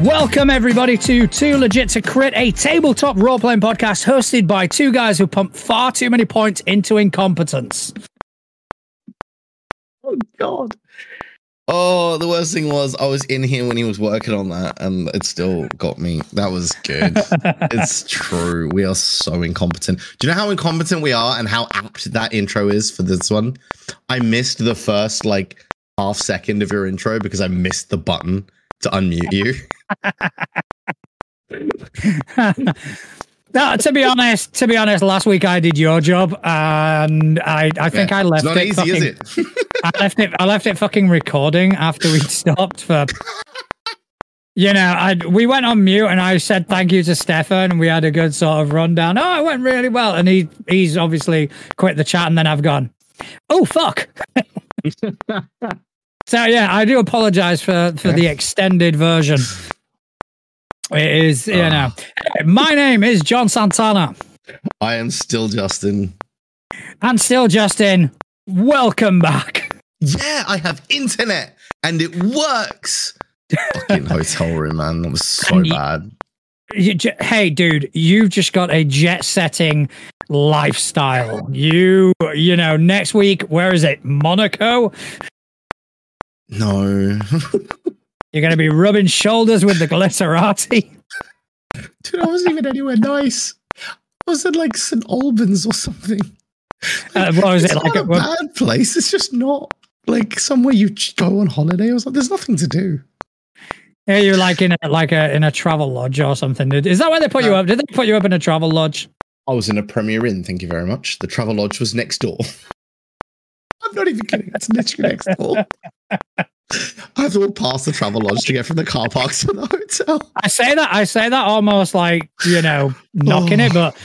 Welcome, everybody, to Too Legit to Crit, a tabletop role-playing podcast hosted by two guys who pump far too many points into incompetence. Oh, God. Oh, the worst thing was I was in here when he was working on that, and it still got me. That was good. It's true. We are so incompetent. Do you know how incompetent we are and how apt that intro is for this one? I missed the first, like, half second of your intro because I missed the button to unmute you. No, to be honest, last week I did your job, and I think I left it. It's not easy, is it? I left it fucking recording after we stopped for. You know, we went on mute, and I said thank you to Stefan, and we had a good sort of rundown. Oh, it went really well, and he's obviously quit the chat, and then I've gone, oh fuck. So yeah, I do apologize for the extended version. It is, you know. My name is John Santana. I am still Justin. And still Justin, welcome back. Yeah, I have internet and it works. Fucking hotel room, man. That was so bad. Hey, dude, you've just got a jet-setting lifestyle. You know, next week, where is it? Monaco? No. You're going to be rubbing shoulders with the glitterati. Dude, I wasn't even anywhere nice. I was in like St. Albans or something. What was it? It's Like not a bad place. It's just not like somewhere you go on holiday. I was like, there's nothing to do. Yeah, you're like in a travel lodge or something. Is that where they put you up? Did they put you up in a travel lodge? I was in a Premier Inn, thank you very much. The travel lodge was next door. I'm not even kidding. It's literally next door. I have to walk past the travel lodge to get from the car park to the hotel. I say that almost like, you know, knocking it, but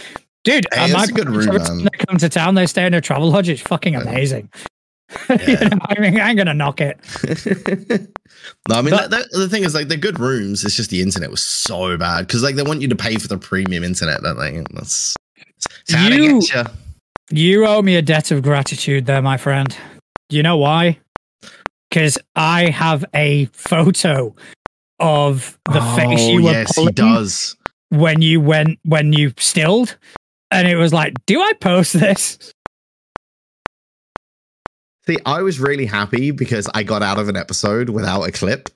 dude, hey, that's a good room, man. They come to town, they stay in a travel lodge. It's fucking amazing. Yeah. You know, I mean, I ain't gonna knock it. No, I mean, the thing is, like, they're good rooms. It's just the internet was so bad because, like, they want you to pay for the premium internet, don't they? That's how to get you. You owe me a debt of gratitude there, my friend. You know why? Because I have a photo of the face you were pulling. He does. When you stilled, and it was like, do I post this? See, I was really happy because I got out of an episode without a clip.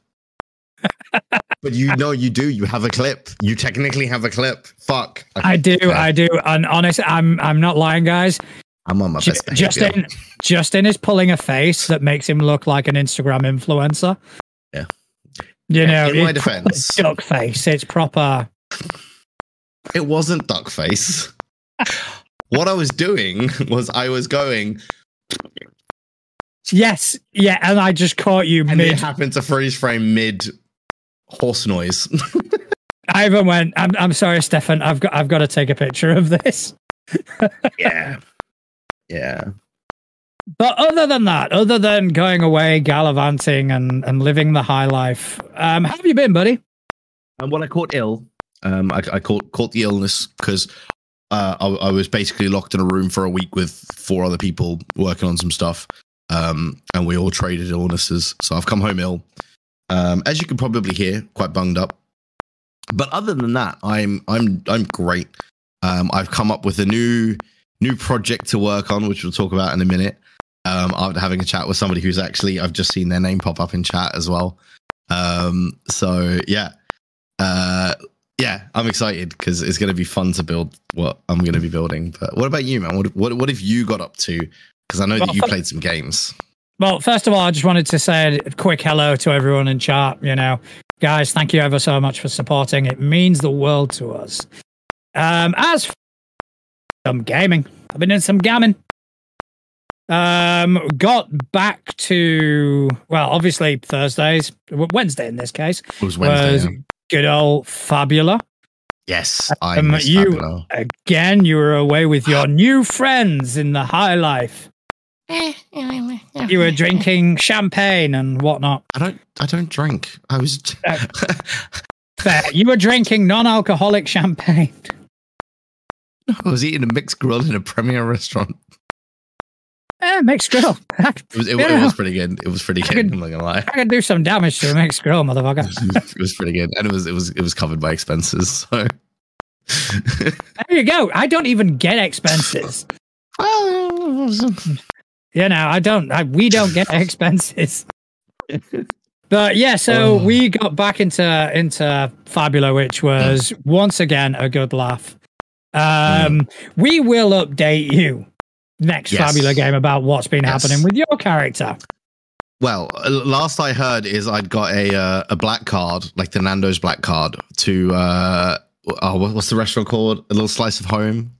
But you know, you do. You have a clip. You technically have a clip. Fuck. I do. And honestly, I'm not lying, guys. I'm on my best behavior. Justin is pulling a face that makes him look like an Instagram influencer. Yeah. You know, in my defense, duck face. It's proper. It wasn't duck face. What I was doing was I was going. Yes. Yeah. And I just caught you and mid. It happened to freeze frame mid horse noise. I even went, I'm sorry, Stefan. I've got to take a picture of this. Yeah. Yeah. But other than that, other than going away, gallivanting and living the high life, how have you been, buddy? Well, I caught ill. I caught the illness because I was basically locked in a room for a week with 4 other people working on some stuff. And we all traded illnesses. So I've come home ill. As you can probably hear, quite bunged up. But other than that, I'm great. I've come up with a new project to work on, which we'll talk about in a minute. After having a chat with somebody who's actually, I've just seen their name pop up in chat as well. So yeah, I'm excited because it's going to be fun to build what I'm going to be building. But what about you, man? What have you got up to? Because I know that you played some games. Well, first of all, I just wanted to say a quick hello to everyone in chat. You know, guys, thank you ever so much for supporting. It means the world to us. As for some gaming, I've been in some gamming. Got back to, well, obviously Wednesday in this case. It was Wednesday. Was good old Fabula. Yes, I miss Fabula. Again, you were away with your new friends in the high life. You were drinking champagne and whatnot. I don't drink. I was fair. You were drinking non-alcoholic champagne. I was eating a mixed grill in a Premier restaurant. Yeah, mixed grill. It was pretty good. It was pretty good. I'm not gonna lie. I could do some damage to a mixed grill, motherfucker. It was pretty good, and it was covered by expenses. So there you go. I don't even get expenses. You know, we don't get expenses. But yeah, so we got back into Fabula, which was once again a good laugh. We will update you next Fabula game about what's been happening with your character. Well, last I heard is I'd got a black card, like the Nando's black card, to what's the restaurant called? A Little Slice of Home.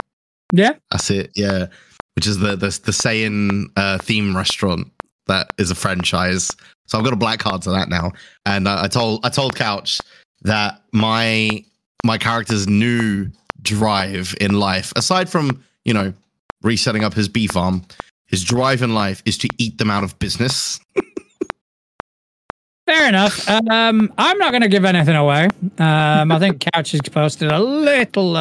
Yeah, that's it. Yeah, which is the Saiyan theme restaurant that is a franchise. So I've got a black card to that now, and I told Couch that my character's new drive in life, aside from resetting up his bee farm, his drive in life is to eat them out of business. Fair enough. I'm not going to give anything away. I think Couch has posted a little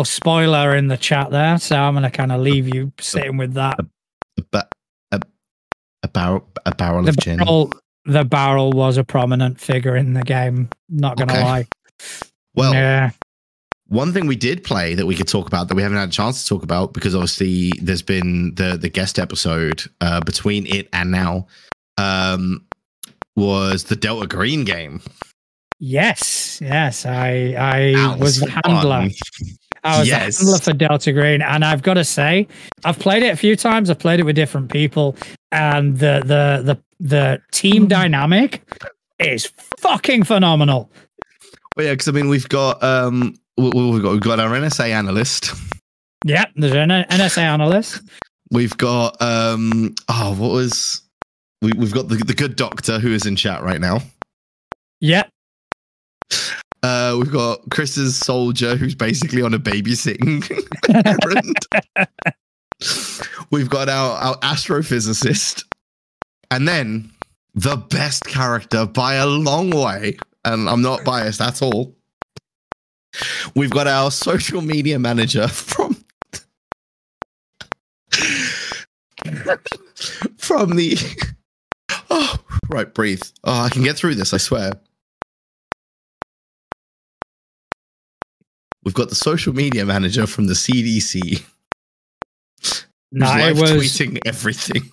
spoiler in the chat there, so I'm going to kind of leave you sitting with that. A barrel of gin. The barrel was a prominent figure in the game. Not going to lie. Well, yeah. One thing we did play that we could talk about that we haven't had a chance to talk about, because obviously there's been the guest episode between it and now, was the Delta Green game. Yes. I was the handler. I was the handler for Delta Green, and I've got to say, I've played it a few times. I've played it with different people, and the team dynamic is fucking phenomenal. Well, yeah, because I mean, we've got our NSA analyst. Yeah, there's an NSA analyst. We've got we've got the good doctor who is in chat right now. Yeah. We've got Chris's soldier who's basically on a babysitting errand. We've got our astrophysicist, and then the best character by a long way, and I'm not biased at all. We've got our social media manager from the right, breathe. I can get through this, I swear. We've got the social media manager from the CDC. Live tweeting everything.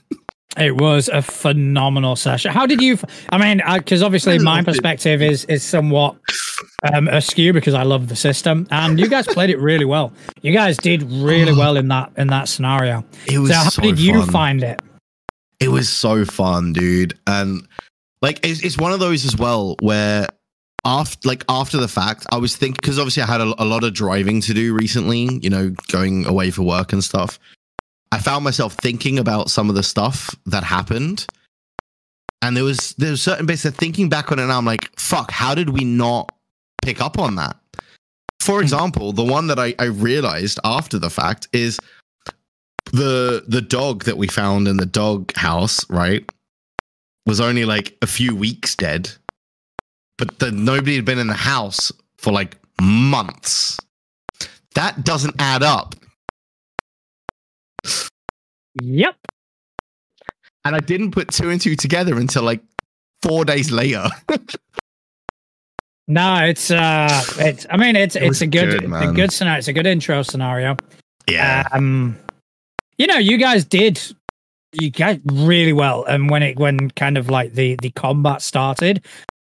It was a phenomenal session. How did you? I mean, because obviously my perspective is somewhat askew because I love the system, and you guys played it really well. You guys did really well in that scenario. It was so how did you find it? It was so fun, dude, and like it's one of those as well where after the fact, I was thinking, because obviously I had a lot of driving to do recently, going away for work and stuff. I found myself thinking about some of the stuff that happened, and there was certain bits of thinking back on it, and I'm like, fuck, how did we not pick up on that? For example, the one that I realized after the fact is the dog that we found in the dog house, right, was only like a few weeks dead, but nobody had been in the house for like months. That doesn't add up. Yep. And I didn't put 2 and 2 together until like 4 days later. No, it's a good scenario. It's a good intro scenario. Yeah. You guys did really well. And when kind of like the combat started,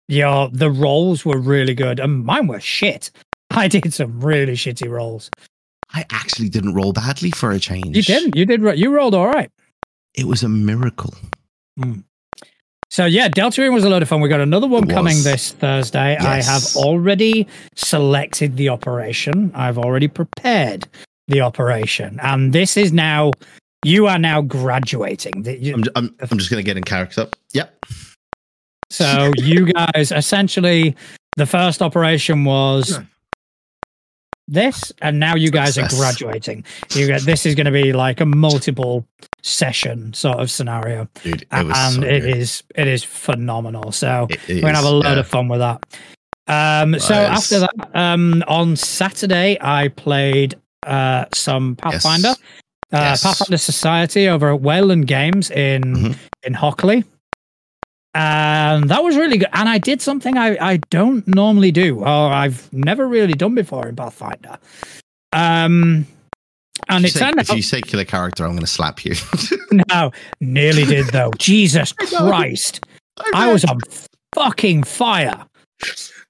the rolls were really good, and mine were shit. I did some really shitty rolls. I actually didn't roll badly for a change. You didn't. You did. You rolled all right. It was a miracle. So yeah, Delta Green was a lot of fun. We got another one coming this Thursday. Yes. I have already selected the operation. I've already prepared the operation, and this is now. You are now graduating. I'm just going to get in character up. Yep. So you guys essentially, the first operation was this, and now you guys are graduating. This is going to be like a multiple session sort of scenario. Dude, it is phenomenal. So we're gonna have a lot of fun with that. So after that, on Saturday I played some Pathfinder. Yes. Pathfinder Society over at Wayland Games in Hockley. And that was really good. And I did something I don't normally do, or I've never really done before in Pathfinder. And it turned out, if you say kill a character, I'm going to slap you. No, nearly did though. Jesus Christ. I was on fucking fire.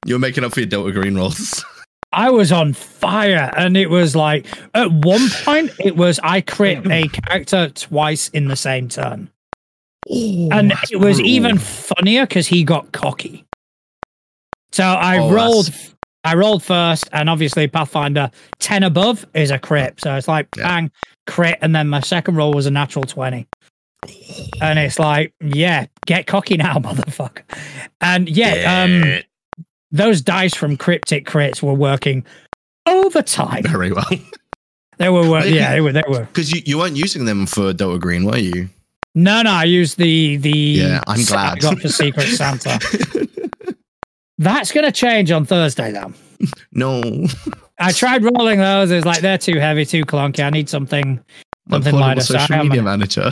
You're making up for your Delta Green rolls. I was on fire, and it was like, at one point, I crit a character twice in the same turn. Oh, and it was even funnier because he got cocky. So I rolled first, and obviously Pathfinder 10 above is a crit. So it's like, bang, crit, and then my second roll was a natural 20. And it's like, yeah, get cocky now, motherfucker. And those dice from Cryptic Crits were working overtime. Very well. They were they were. Because you weren't using them for Delta Green, were you? No, I used the I'm glad. I got for Secret Santa. That's going to change on Thursday, though. No. I tried rolling those. It was like, they're too heavy, too clunky. I need something lighter. Social media manager.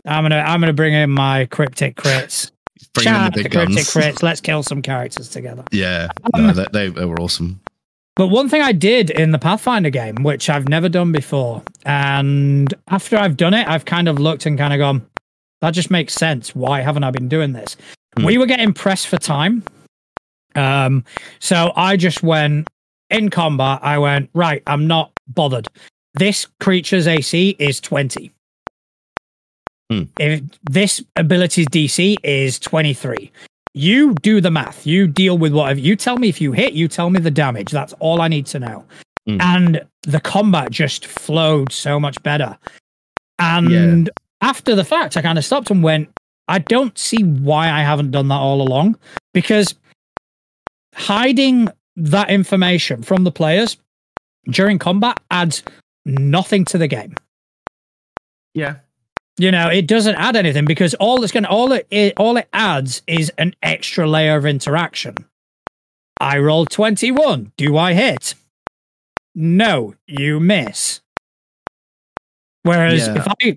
I'm gonna bring in my Cryptic Crits. Shout out to Cryptic Crits. Let's kill some characters together. Yeah, no, they were awesome. But one thing I did in the Pathfinder game, which I've never done before, and after I've done it, I've kind of looked and kind of gone, that just makes sense. Why haven't I been doing this? We were getting pressed for time. So I just went in combat. I went, right, I'm not bothered. This creature's AC is 20. If this ability's DC is 23. You do the math. You deal with whatever. You tell me if you hit, you tell me the damage. That's all I need to know. And the combat just flowed so much better. And after the fact, I kind of stopped and went, I don't see why I haven't done that all along. Because hiding that information from the players during combat adds nothing to the game. Yeah. You know, it doesn't add anything because all it adds is an extra layer of interaction. I rolled 21. Do I hit? No, you miss. Whereas if I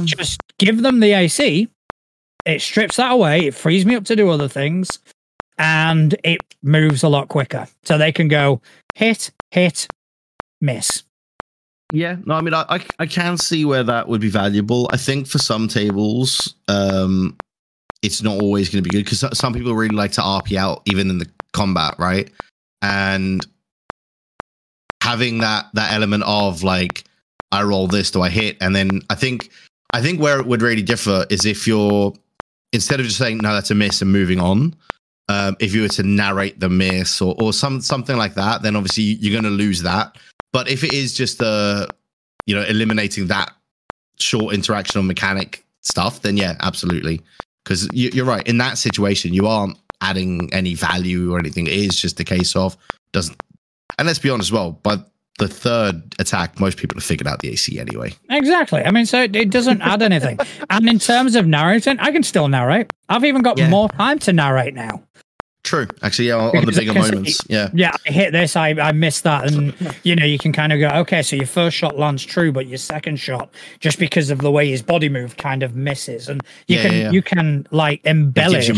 just give them the AC, it strips that away, it frees me up to do other things, and it moves a lot quicker. So they can go hit, miss. Yeah, no, I mean, I can see where that would be valuable. I think for some tables, it's not always going to be good because some people really like to RP out even in the combat, right? And having that element of like, I roll this, do I hit? And then I think where it would really differ is if you're, instead of just saying, no, that's a miss and moving on, if you were to narrate the miss or something like that, then obviously you're going to lose that. But if it is just eliminating that short interactional mechanic stuff, then yeah, absolutely. Because you're right. In that situation, you aren't adding any value or anything. It is just a case of doesn't. And let's be honest as well, by the third attack, most people have figured out the AC anyway. Exactly. I mean, so it doesn't add anything. And in terms of narrating, I can still narrate. I've even got more time to narrate now. True. Actually, yeah, on the bigger moments. Yeah, I hit this, I missed that. And, you can kind of go, okay, so your first shot lands true, but your second shot, just because of the way his body moved, kind of misses. And you can like embellish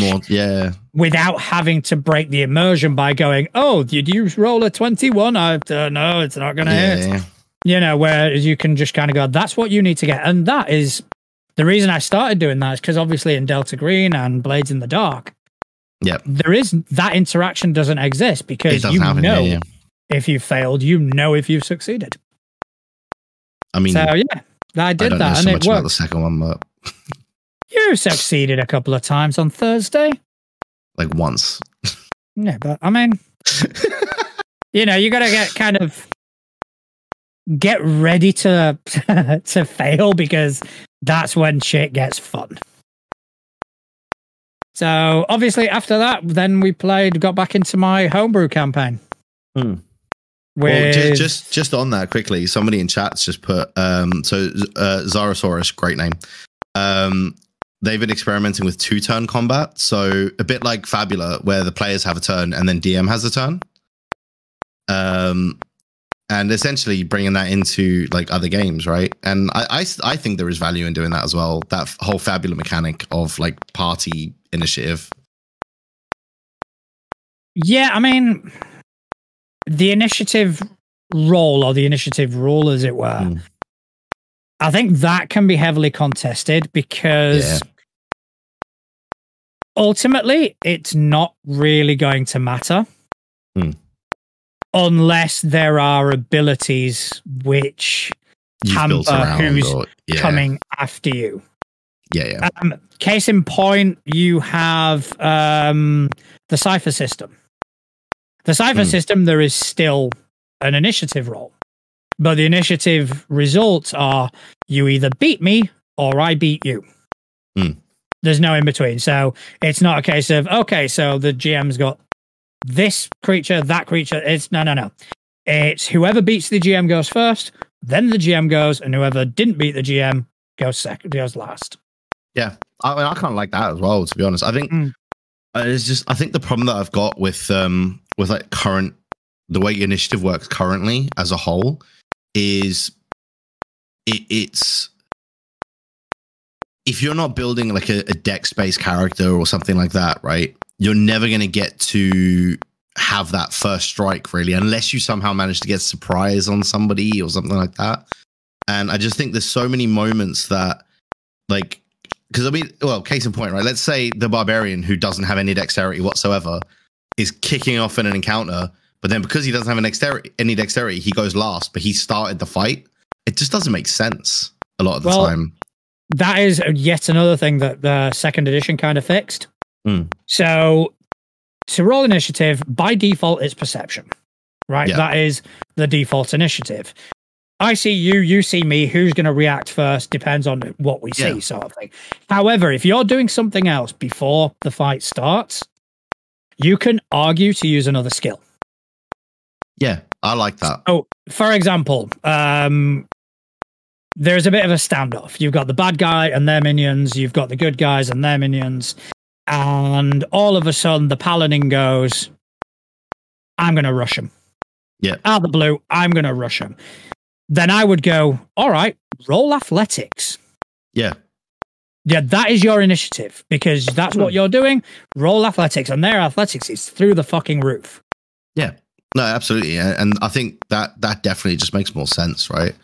without having to break the immersion by going, oh, did you roll a 21? I don't know, it's not going to hit. Yeah. Whereas you can just kind of go, that's what you need to get. And that is the reason I started doing that is because obviously in Delta Green and Blades in the Dark, there is that interaction doesn't exist because if you failed, if you've succeeded. I mean, so I did that, know and so it much worked. About the second one, but you succeeded a couple of times on Thursday, like once. Yeah, but I mean, you got to get ready to to fail because that's when shit gets fun. So obviously after that, then we got back into my homebrew campaign. Well, just on that quickly, somebody in chat's just put Zarosaurus, great name. They've been experimenting with 2-turn combat, so a bit like Fabula, where the players have a turn and then DM has a turn. and essentially bringing that into like other games, right? And I think there is value in doing that as well. That whole fabulous mechanic of like party initiative. Yeah, I mean, the initiative role or the initiative rule, as it were, I think that can be heavily contested because ultimately it's not really going to matter unless there are abilities which hamper who's coming after you. Yeah. Case in point, you have the Cypher system. The Cypher system, there is still an initiative roll, but the initiative results are you either beat me or I beat you. There's no in between. So it's not a case of, okay, so the GM's got this creature, that creature. It's no. It's whoever beats the GM goes first, then the GM goes, and whoever didn't beat the GM goes second, goes last. Yeah, I mean, I kind of like that as well, to be honest. I think it's just, I think the problem that I've got with like the way initiative works currently as a whole is it's if you're not building like a dex-based character or something like that, right? You're never going to get to have that first strike, really, unless you somehow manage to get a surprise on somebody or something like that. And I just think there's so many moments that, like, because I mean, well, case in point, right? Let's say the barbarian who doesn't have any dexterity whatsoever is kicking off in an encounter, but then because he doesn't have any dexterity, he goes last, but he started the fight. It just doesn't make sense a lot of the time. That is yet another thing that the second edition kind of fixed. So to roll initiative, by default, it's perception, right? That is the default initiative. I see you, you see me, who's going to react first depends on what we see, sort of thing. However, if you're doing something else before the fight starts, you can argue to use another skill. Yeah, I like that. Oh, for example, there's a bit of a standoff. You've got the bad guy and their minions. You've got the good guys and their minions. And all of a sudden, the paladin goes, I'm going to rush him. Yeah. Out of the blue, I'm going to rush him. Then I would go, all right, roll athletics. Yeah. Yeah, that is your initiative because that's what you're doing. Roll athletics, and their athletics is through the fucking roof. Yeah. No, absolutely. And I think that definitely just makes more sense, right?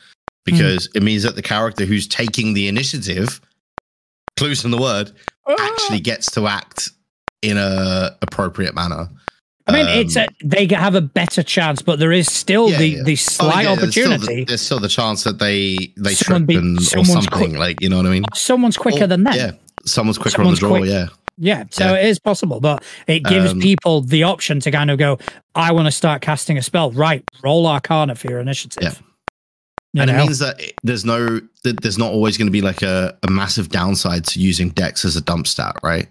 Because it means that the character who's taking the initiative, clues in the word, actually gets to act in a appropriate manner. I mean, they have a better chance, but there is still the slight opportunity. There's still the chance that they trip or something, like, you know what I mean? Someone's quicker than them. Yeah, someone's quicker on the draw, Yeah, so it is possible, but it gives people the option to kind of go, I want to start casting a spell. Right, roll Arcana for your initiative. Yeah. And it means that there's not always going to be like a massive downside to using Dex as a dump stat, right?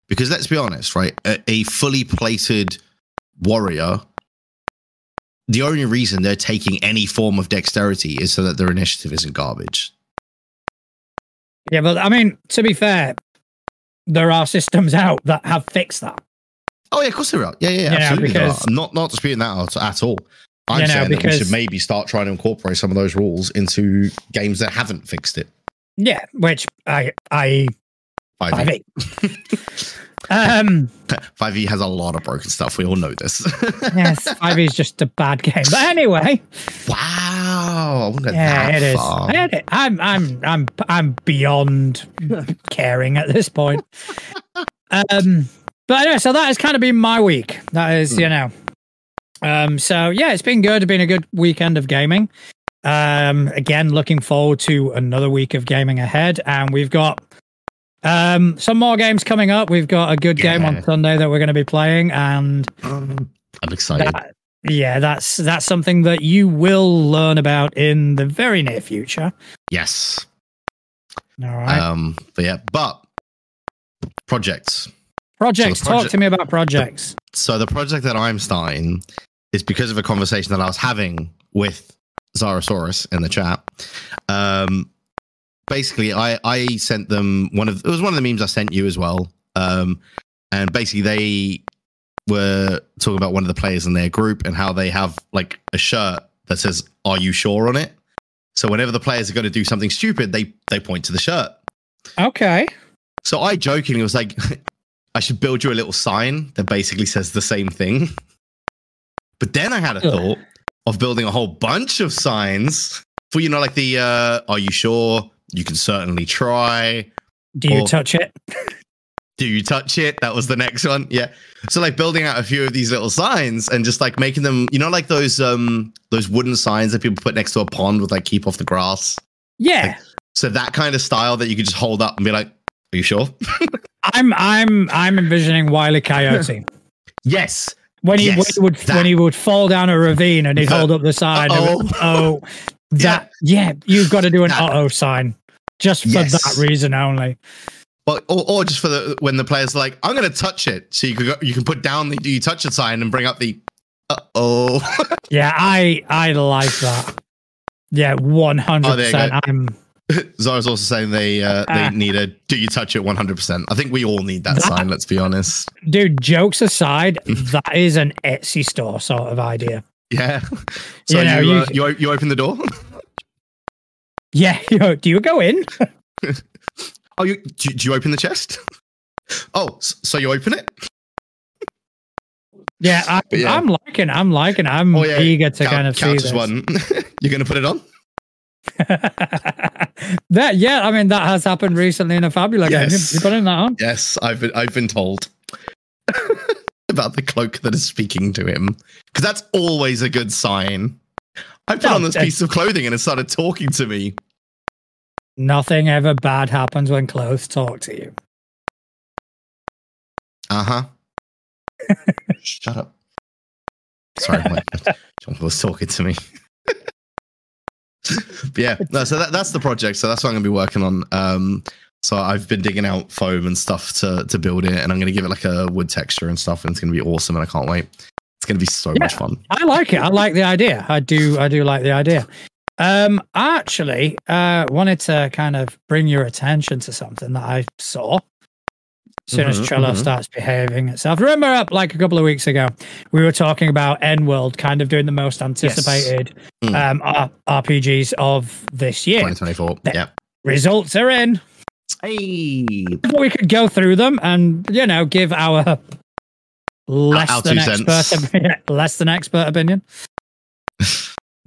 Because let's be honest, right? A fully plated warrior, the only reason they're taking any form of dexterity is so that their initiative isn't garbage. Yeah, but I mean, to be fair, there are systems out that have fixed that. Oh yeah, of course there are. Yeah, absolutely. I'm not disputing that at all. I'm saying that we should maybe start trying to incorporate some of those rules into games that haven't fixed it. Yeah, which I 5e. 5e has a lot of broken stuff. We all know this. Yes, 5e is just a bad game. But anyway, wow, I wouldn't go that far. I'm beyond caring at this point. But anyway, so that has kind of been my week. That is, you know. So yeah, it's been good. It's been a good weekend of gaming. Again, looking forward to another week of gaming ahead, and we've got some more games coming up. We've got a good game on Sunday that we're going to be playing, and I'm excited. That's something that you will learn about in the very near future. Yes. All right. But projects. Talk to me about projects. So the project that I'm starting is because of a conversation that I was having with Zarasaurus in the chat. Basically, I sent them it was one of the memes I sent you as well. And basically they were talking about one of the players in their group and how they have like a shirt that says, "Are you sure?" on it. So whenever the players are going to do something stupid, they point to the shirt. Okay. So I jokingly was like, I should build you a little sign that basically says the same thing. But then I had a thought of building a whole bunch of signs for, like the, "Are you sure? You can certainly try." Do you touch it? Do you touch it? That was the next one. Yeah. So like building out a few of these little signs and just like making them, like those wooden signs that people put next to a pond with like "keep off the grass." Yeah. Like, so that kind of style that you could just hold up and be like, "Are you sure?" I'm envisioning Wile E. Coyote. Yes. When he would fall down a ravine and he'd hold up the sign. You've got to do an uh-oh sign just for that reason only. But or just for when the players are like, "I'm going to touch it," so you can put down the "do you touch it" sign and bring up the uh-oh. Yeah, I like that. Yeah, 100%. Zara's also saying they need a "do you touch it" 100%. I think we all need that sign, let's be honest. Dude, jokes aside, that is an Etsy store sort of idea. Yeah. So you open the door? Yeah, do you go in? Oh, do you open the chest? Oh, so you open it? Yeah, I'm liking. I'm eager to kind of see this. One. You're going to put it on? That has happened recently in a Fabula game. You putting that on? Yes, I've been told about the cloak that is speaking to him, because that's always a good sign. I put on this piece of clothing and it started talking to me. Nothing ever bad happens when clothes talk to you. Shut up. Sorry, John was talking to me. Yeah, no, so that's the project. So that's what I'm going to be working on. So I've been digging out foam and stuff to build it, and I'm going to give it like a wood texture and stuff, and it's going to be awesome, and I can't wait. It's going to be so much fun. I like it. I like the idea. I do like the idea. I actually wanted to kind of bring your attention to something that I saw as soon as Trello starts behaving itself. Remember, like a couple of weeks ago, we were talking about N-World kind of doing the most anticipated RPGs of this year. 2024. Yeah. Results are in. Hey. We could go through them and, give our less than expert opinion.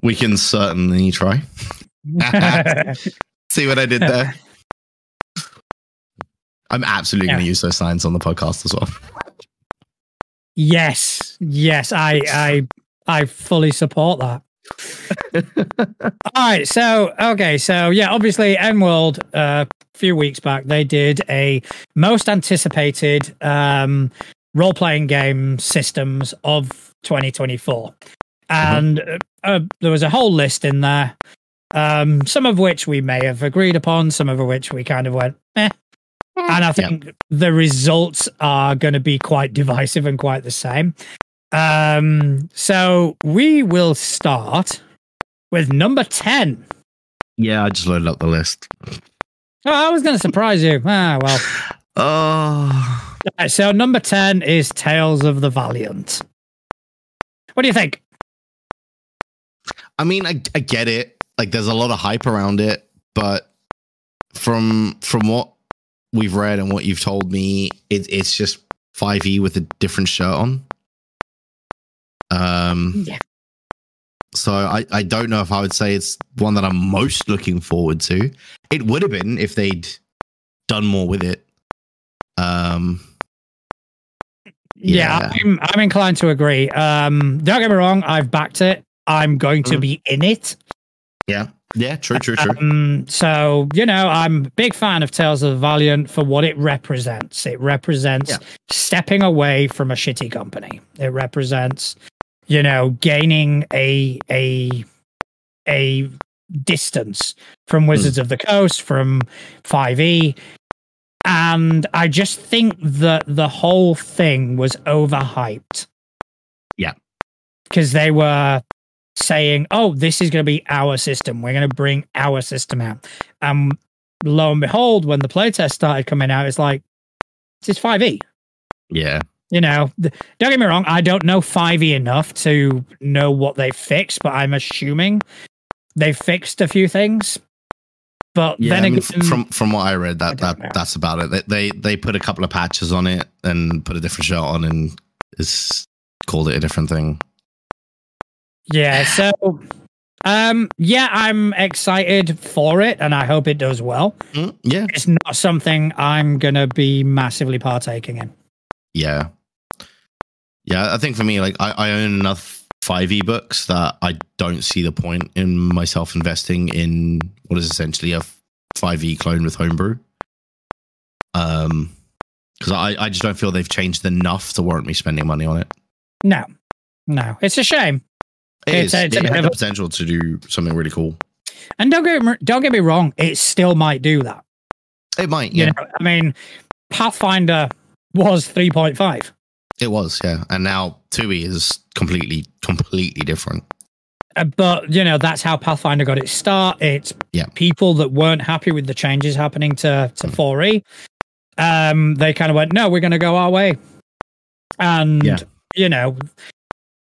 We can certainly try. See what I did there? I'm absolutely going to use those signs on the podcast as well. Yes, I fully support that. All right, so obviously N-World a few weeks back they did a most anticipated role-playing game systems of 2024, and there was a whole list in there, some of which we may have agreed upon, some of which we kind of went and I think the results are going to be quite divisive and quite the same. So we will start with number 10. Yeah, I just loaded up the list. Oh, I was going to surprise you. Well. Oh. Right, so number 10 is Tales of the Valiant. What do you think? I mean, I get it. Like, there's a lot of hype around it, but from what we've read and what you've told me, it's just 5e with a different shirt on. So I don't know if I would say it's one that I'm most looking forward to. It would have been if they'd done more with it. I'm inclined to agree. Don't get me wrong, I've backed it. I'm going to be in it. Yeah, true. So, I'm a big fan of Tales of the Valiant for what it represents. It represents stepping away from a shitty company. It represents, gaining a distance from Wizards of the Coast, from 5e. And I just think that the whole thing was overhyped. Yeah. Because they were saying, oh, this is going to be our system. We're going to bring our system out. And lo and behold, when the playtest started coming out, it's like, this is 5e. Yeah. You know, don't get me wrong, I don't know 5e enough to know what they fixed, but I'm assuming they fixed a few things. But yeah, then again, from what I read, that's about it. They put a couple of patches on it and put a different shirt on and called it a different thing. Yeah, so yeah, I'm excited for it and I hope it does well. Yeah. It's not something I'm gonna be massively partaking in. Yeah. Yeah, I think for me, like I own enough 5e books that I don't see the point in myself investing in what is essentially a 5e clone with homebrew. Because I just don't feel they've changed enough to warrant me spending money on it. No, it's a shame. It had the potential to do something really cool. And don't get me wrong, it still might do that. It might, yeah. You know, I mean, Pathfinder was 3.5. It was, yeah. And now 2e is completely different. But, you know, that's how Pathfinder got its start. It's people that weren't happy with the changes happening to 4e. They kind of went, no, we're going to go our way. And, you know,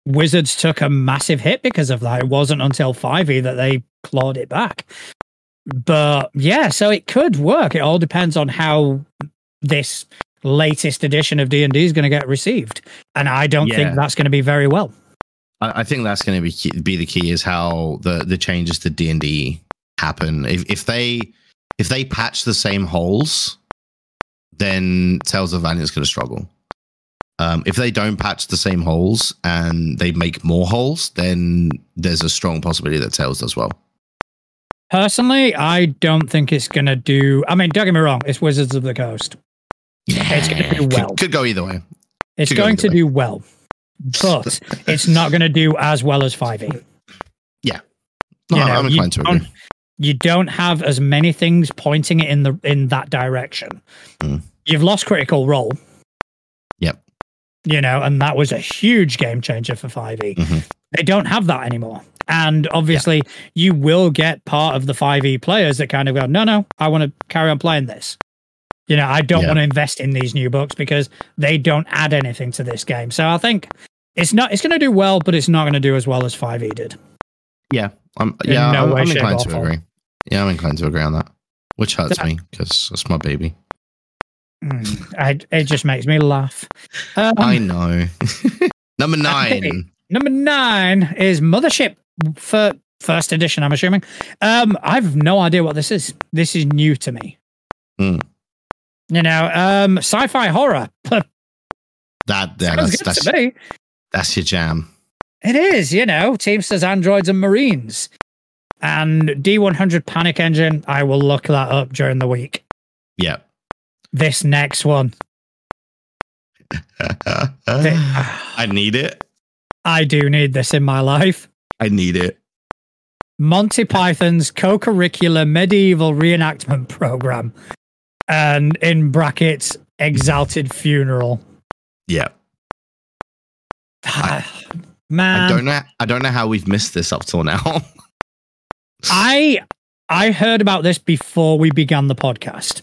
Wizards took a massive hit because of that. It wasn't until 5e that they clawed it back. But, yeah, so it could work. It all depends on how this latest edition of D&D is going to get received, and I don't think that's going to be very well. I think that's going to be the key is how the changes to D&D happen. If they patch the same holes, then Tales of Valiant is going to struggle. If they don't patch the same holes and they make more holes, then there's a strong possibility that Tales does well. Personally, I don't think it's going to do. I mean, don't get me wrong, it's Wizards of the Coast. It's going to do well. Could go either way. It's going to do well, but it's not going to do as well as 5e. Yeah, no, I'm inclined to agree. You don't have as many things pointing it in that direction. You've lost Critical Role. Yep. You know, and that was a huge game changer for 5e. They don't have that anymore. And obviously, you will get part of the 5e players that kind of go, no, I want to carry on playing this. You know, I don't want to invest in these new books because they don't add anything to this game. So I think it's going to do well, but it's not going to do as well as 5e did. Yeah. I'm inclined to agree. Yeah, I'm inclined to agree on that. Which hurts me because it's my baby. It just makes me laugh. I know. Number 9. Number 9 is Mothership for first edition, I'm assuming. I've no idea what this is. This is new to me. You know, sci-fi horror. That's to me. That's your jam. It is, you know, Teamsters, Androids, and Marines. And D100 Panic Engine, I will look that up during the week. Yeah. This next one. I need it. I do need this in my life. I need it. Monty Python's co-curricular medieval reenactment program. And in brackets, Exalted Funeral. Yeah. Man. I don't know how we've missed this up till now. I heard about this before we began the podcast.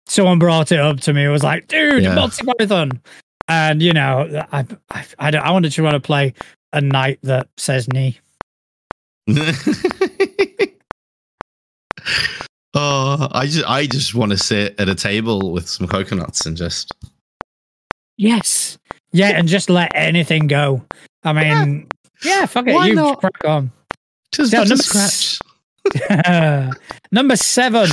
Someone brought it up to me. It was like, dude, Monty Python. And, you know, I wanted to want to play a knight that says knee. Oh, I just want to sit at a table with some coconuts and just... Yes. Yeah, and just let anything go. I mean, fuck it. Why not? Crack on. Just a scratch. Number 7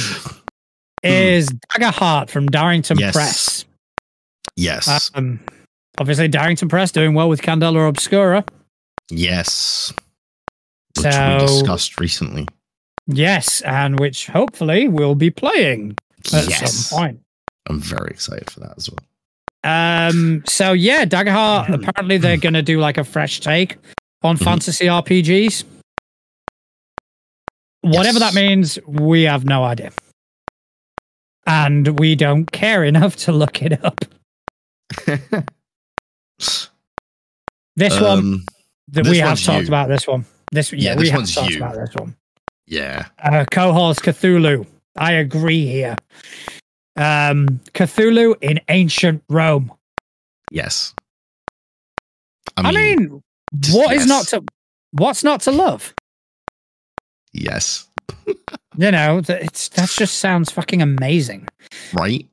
is Daggerheart from Darrington Press. Yes. Obviously, Darrington Press doing well with Candela Obscura. Yes. Which we discussed recently. Yes, and which hopefully we'll be playing at some point. I'm very excited for that as well. So yeah, Daggerheart, apparently they're going to do like a fresh take on fantasy RPGs. Whatever that means, we have no idea. And we don't care enough to look it up. This one, we have talked about this one. We have talked about this one. Yeah. Cohorts Cthulhu. I agree here. Cthulhu in ancient Rome. Yes. I mean, what's not to love? Yes. You know, that just sounds fucking amazing. Right?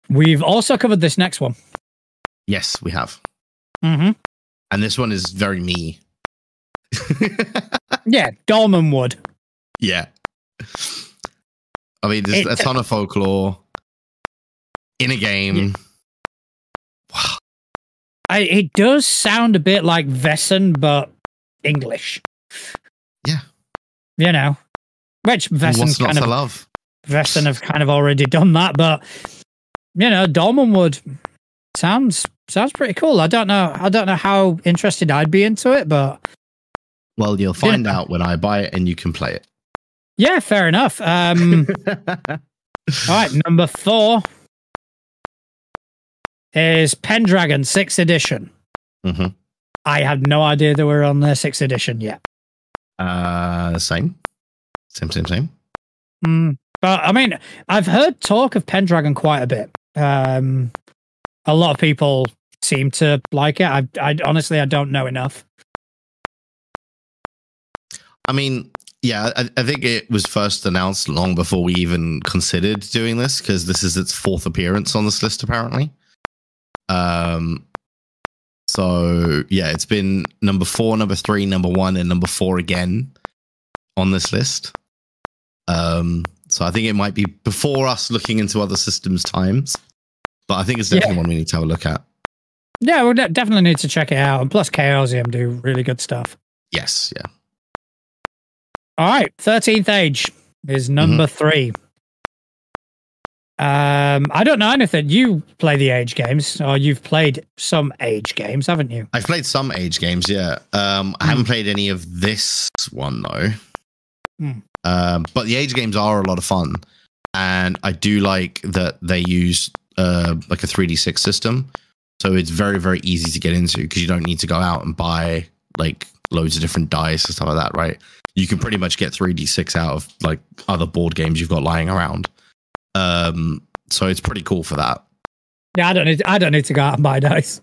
We've also covered this next one. Yes, we have. Mm-hmm. And this one is very me. Yeah, Dolmen Wood. Yeah. I mean, there's a ton of folklore in a game. Yeah. Wow. It does sound a bit like Vessen, but English. Yeah. You know, which Vessen's kind of love. Vessen have kind of already done that, but you know, Dolmen Wood sounds pretty cool. I don't know how interested I'd be into it, but well, you'll find out when I buy it and you can play it. Yeah, fair enough. All right, number 4 is Pendragon 6th edition. Mm-hmm. I had no idea they were on their 6th edition yet. Same. But I mean, I've heard talk of Pendragon quite a bit. A lot of people seem to like it. I honestly, I don't know enough. I mean, yeah, I think it was first announced long before we even considered doing this, because this is its 4th appearance on this list, apparently. So yeah, it's been number 4, number 3, number 1, and number 4 again on this list. So I think it might be before us looking into other systems times, but I think it's definitely one we need to have a look at. Yeah, we definitely need to check it out. And plus, Chaosium do really good stuff. Yes, yeah. All right, 13th Age is number 3. I don't know anything. You play the Age games, or you've played some Age games, haven't you? I've played some Age games, yeah. I haven't played any of this one, though. But the Age games are a lot of fun. And I do like that they use like a 3D6 system. So it's very, very easy to get into, because you don't need to go out and buy like loads of different dice and stuff like that, right? You can pretty much get 3D6 out of like other board games you've got lying around. So it's pretty cool for that. Yeah, I don't need to go out and buy dice.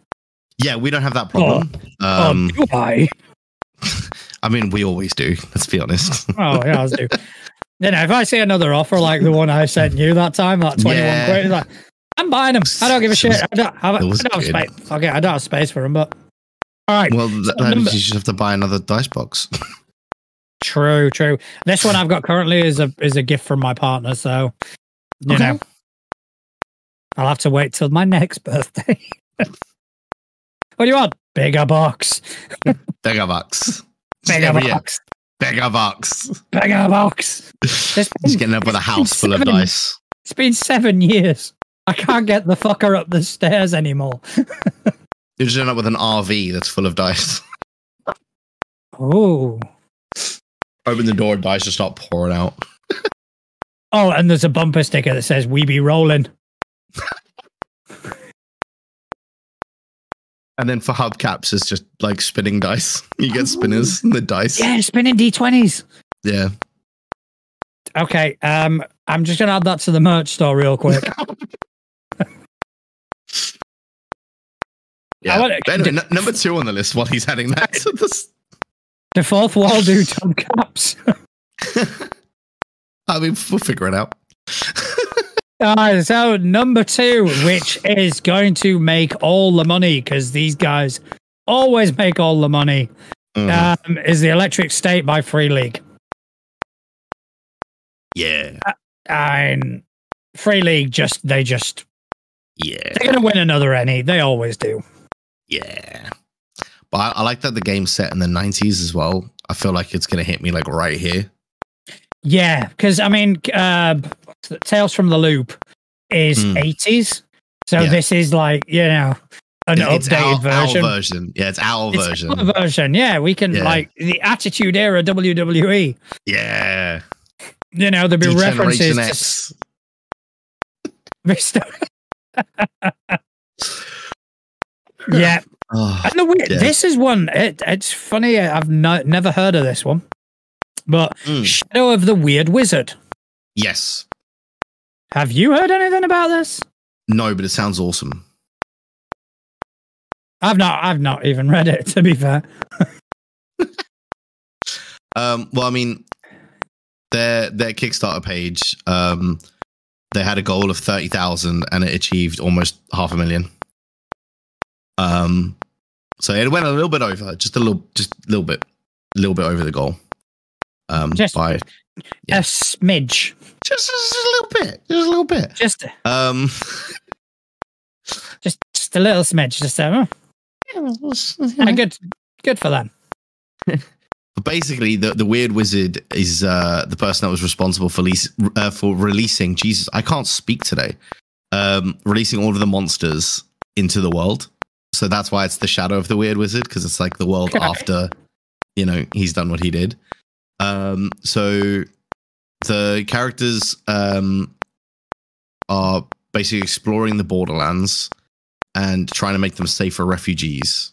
Yeah, we don't have that problem. Do I? I mean, we always do. Let's be honest. Oh, yeah, I do. You know, if I see another offer like the one I sent you that time, that 21 quid, like, I'm buying them. I don't give a shit. I don't have space. Okay, I don't have space for them, but all right. Well, that means you just have to buy another dice box. True. This one I've got currently is a gift from my partner, so you know, I'll have to wait till my next birthday. What do you want? Bigger box. Bigger box. Bigger box. Bigger box. Bigger box. He's getting up with a house full of dice. It's been 7 years. I can't get the fucker up the stairs anymore. You're just end up with an RV that's full of dice. Oh. Open the door, dice just start pouring out. Oh, and there's a bumper sticker that says, "We be rolling." And then for hubcaps, it's just like spinning dice. You get spinners and the dice. Yeah, spinning D20s. Yeah. Okay, I'm just going to add that to the merch store real quick. Yeah. Anyway, number 2 on the list while he's adding that to this. The 4th wall do hubcaps. I mean, we'll figure it out. So number 2, which is going to make all the money, because these guys always make all the money, is the Electric State by Free League. Yeah. And Free League they're going to win another ENnie. They always do. Yeah. But I like that the game's set in the 90s as well. I feel like it's going to hit me like right here. Yeah, because I mean, Tales from the Loop is 80s. So this is like, you know, an updated version. Our version. Yeah, it's our version. Our version. Yeah, we can like the Attitude Era WWE. Yeah. You know, there'll be references to yeah. Oh, and this is one. It's funny. I've never heard of this one, but Shadow of the Weird Wizard. Yes. Have you heard anything about this? No, but it sounds awesome. I've not even read it, to be fair. Well, I mean, their Kickstarter page, they had a goal of 30,000 and it achieved almost 500,000. So it went a little bit over, just a little bit over the goal. Just by a smidge. Just a little bit. Just a little smidge. Good for them. But basically, the Weird Wizard is the person that was responsible for releasing. Jesus, I can't speak today. Releasing all of the monsters into the world. So that's why it's the Shadow of the Weird Wizard, because it's like the world after, he's done what he did. So the characters are basically exploring the Borderlands and trying to make them safe for refugees.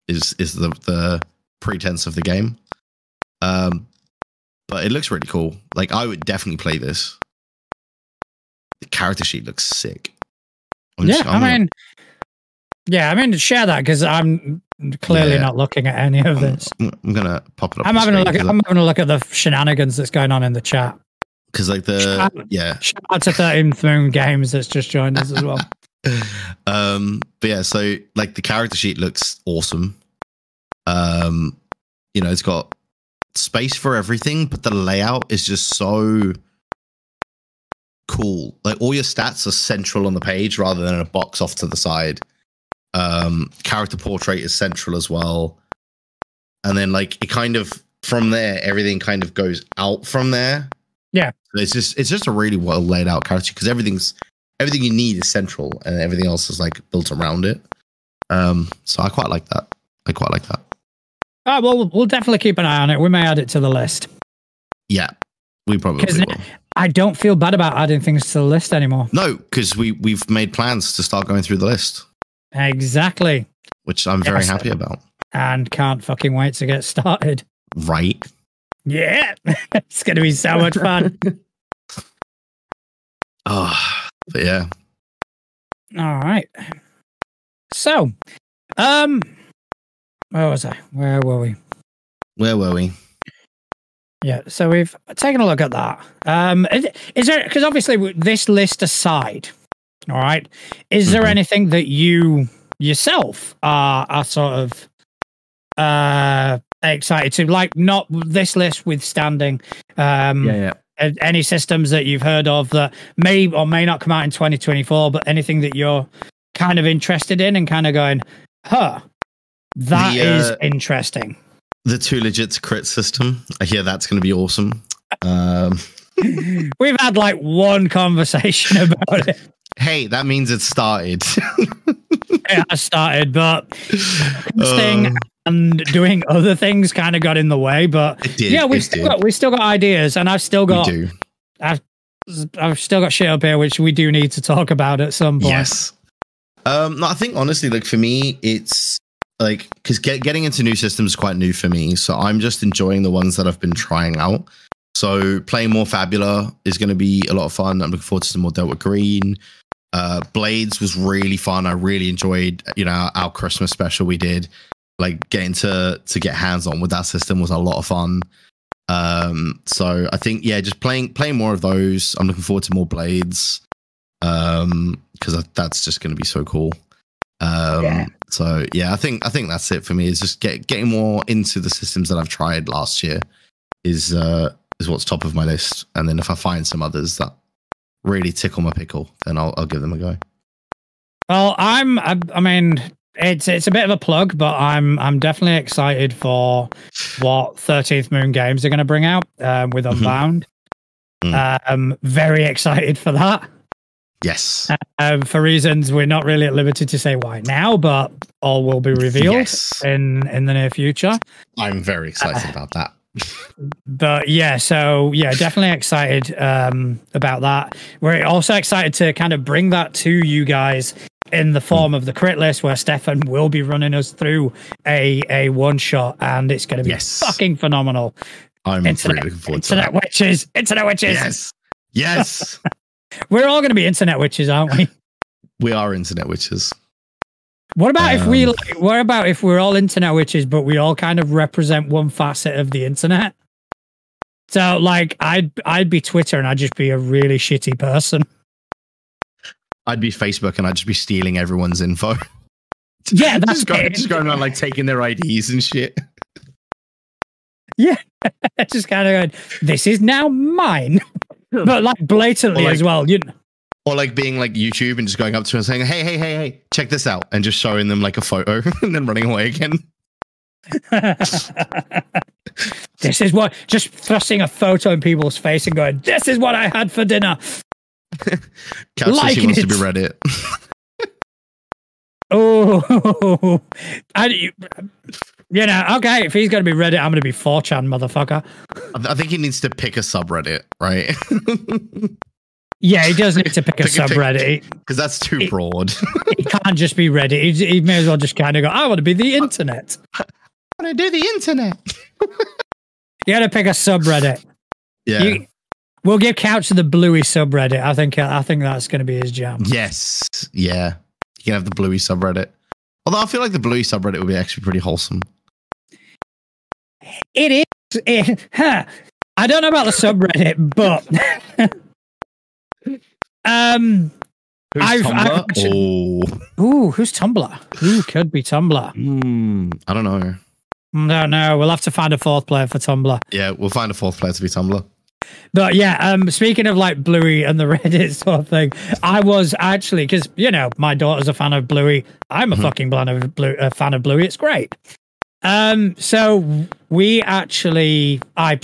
Is the pretense of the game. But it looks really cool. Like, I would definitely play this. The character sheet looks sick. I mean, share that, because I'm clearly not looking at any of this. I'm gonna pop it up. I'm having a look at the shenanigans that's going on in the chat. Because like shout out to 13th Moon Games that's just joined us as well. But yeah, so like the character sheet looks awesome. It's got space for everything, but the layout is just so cool. Like, all your stats are central on the page rather than in a box off to the side. Character portrait is central as well. And then like it kind of, from there, everything kind of goes out from there. Yeah. It's just a really well laid out character, because everything you need is central and everything else is like built around it. So I quite like that. Oh, well, we'll definitely keep an eye on it. We may add it to the list. Yeah, we probably will. I don't feel bad about adding things to the list anymore. No, because we've made plans to start going through the list. Exactly. Which I'm very happy about. And can't fucking wait to get started. Right. Yeah. It's going to be so much fun. But yeah. All right. So, where was I? Where were we? Yeah, so we've taken a look at that. Is there, because obviously this list aside, all right, is there anything that you yourself are sort of excited to, like, not this list withstanding, any systems that you've heard of that may or may not come out in 2024, but anything that you're kind of interested in and kind of going, that is interesting. The 2 Legits crit system. I hear that's going to be awesome. We've had like one conversation about it. Hey, that means it started. It has started, but staying and doing other things kind of got in the way. But we've still got ideas, and I've still got I've still got shit up here which we do need to talk about at some point. Yes. No, I think honestly, like, for me, it's like, because getting into new systems is quite new for me, so I'm just enjoying the ones that I've been trying out. So playing more Fabula is going to be a lot of fun. I'm looking forward to some more Delta Green. Blades was really fun. I really enjoyed, our Christmas special we did. Like, getting to get hands on with that system was a lot of fun. So I think, just playing more of those. I'm looking forward to more Blades, because that's just going to be so cool. So I think that's it for me. Is just getting more into the systems that I've tried last year is what's top of my list. And then if I find some others that really tickle my pickle, then I'll give them a go. Well, I mean, it's a bit of a plug, but I'm definitely excited for what 13th Moon Games are going to bring out with Unbound. Very excited for that. Yes. For reasons we're not really at liberty to say why now, but all will be revealed in the near future. I'm very excited about that. But definitely excited about that. We're also excited to kind of bring that to you guys in the form of the crit list, where Stefan will be running us through a one shot, and it's going to be fucking phenomenal. I'm really looking forward to that. Internet witches. Yes. We're all going to be internet witches, aren't we? We are internet witches. What about if we? What about if we're all internet witches, but we all kind of represent one facet of the internet? So, like, I'd be Twitter, and I'd just be a really shitty person. I'd be Facebook, and I'd just be stealing everyone's info. Yeah, that's just going around like taking their IDs and shit. Yeah, just kind of going, this is now mine, but like blatantly as well, you know. Or like being like YouTube and just going up to them and saying, hey, check this out, and just showing them like a photo and then running away again. This is what, just thrusting a photo in people's face and going, this is what I had for dinner. Kat says she wants to be Reddit. Oh, you know, okay, if he's going to be Reddit, I'm going to be 4chan, motherfucker. I think he needs to pick a subreddit, right? Yeah, he does need to pick a subreddit. Because that's too broad. He can't just be Reddit. He may as well just kind of go, I want to be the internet. I want to do the internet. You got to pick a subreddit. Yeah. We'll give Couch to the Bluey subreddit. I think that's going to be his jam. Yes. Yeah. You can have the Bluey subreddit. Although I feel like the Bluey subreddit would be actually pretty wholesome. It is. I don't know about the subreddit, but who's Tumblr? Who's Tumblr? Who could be Tumblr? I don't know. No. We'll have to find a fourth player for Tumblr. Yeah, we'll find a fourth player to be Tumblr. But yeah, speaking of like Bluey and the Reddit sort of thing, I was actually, because, you know, my daughter's a fan of Bluey. I'm a fucking fan of Bluey. It's great. So we actually, I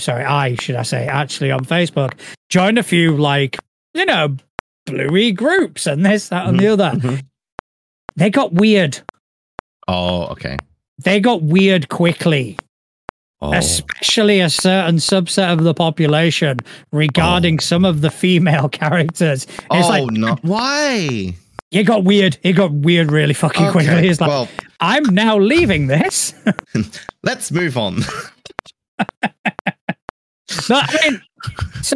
should say, on Facebook, joined a few, like, you know, Bluey groups and this, that, and the other. They got weird. Oh, okay. They got weird quickly. Especially a certain subset of the population regarding some of the female characters. It's like, no. Why? It got weird. It got weird really fucking quickly. It's like, well, I'm now leaving this. Let's move on. But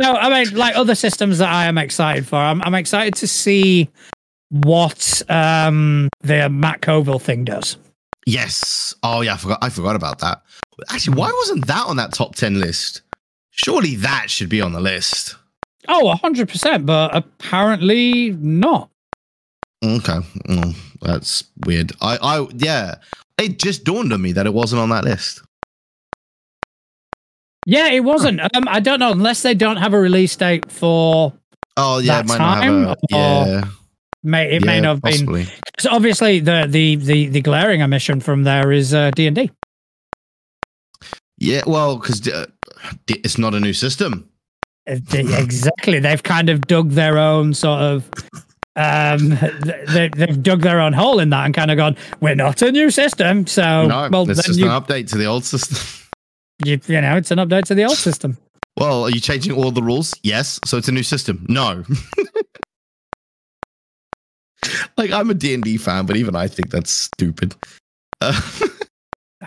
I mean, like other systems that I am excited for, I'm excited to see what the Matt Colville thing does. Yes. Oh yeah, I forgot about that. Actually, why wasn't that on that top 10 list? Surely that should be on the list. Oh, 100%, but apparently not. Okay. That's weird. Yeah. It just dawned on me that it wasn't on that list. Yeah, it wasn't. I don't know, unless they don't have a release date for it might not have a It may not have possibly been. So obviously, the glaring omission from there is D&D. Yeah, well, because it's not a new system. Exactly, they've kind of dug their own sort of. They've dug their own hole in that and kind of gone, we're not a new system, so it's just an update to the old system. You know, it's an update to the old system. Well, are you changing all the rules? Yes, so it's a new system. No. Like, I'm a D&D fan, but even I think that's stupid. I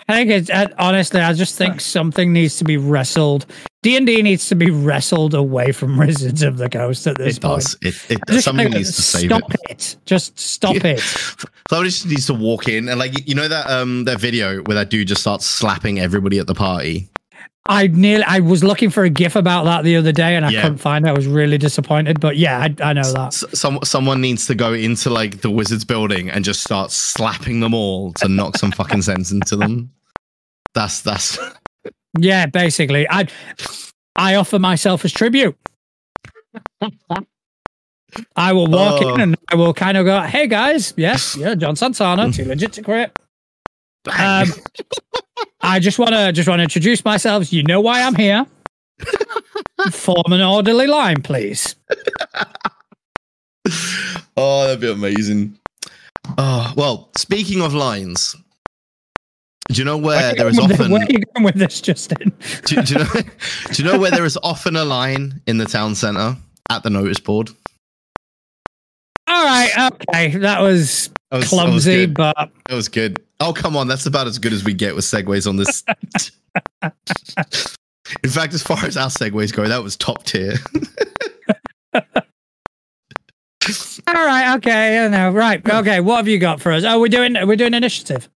think it's honestly, I just think something needs to be wrestled. D&D needs to be wrestled away from Wizards of the Coast at this point. Something needs to save it. Just stop it. Somebody just needs to walk in and, like, you know that video where that dude just starts slapping everybody at the party. I was looking for a GIF about that the other day and I couldn't find it. I was really disappointed, but yeah, I know that. Someone needs to go into like the Wizards building and just start slapping them all to knock some fucking sense into them. That's. Yeah, basically, I offer myself as tribute. I will walk in and I will kind of go, "Hey guys, yes, John Santana, too legit to quit." I just want to introduce myself. You know why I'm here. Form an orderly line, please. Oh, that'd be amazing. Oh, well, speaking of lines, do you know where there is often... Where are you going with this, Justin? do you know where there is often a line in the town centre at the notice board? All right, okay. That was clumsy, but... That was good. Oh, come on. That's about as good as we get with segues on this. In fact, as far as our segues go, that was top tier. All right. Okay. I know. Right. Okay. What have you got for us? Oh, we're doing initiative.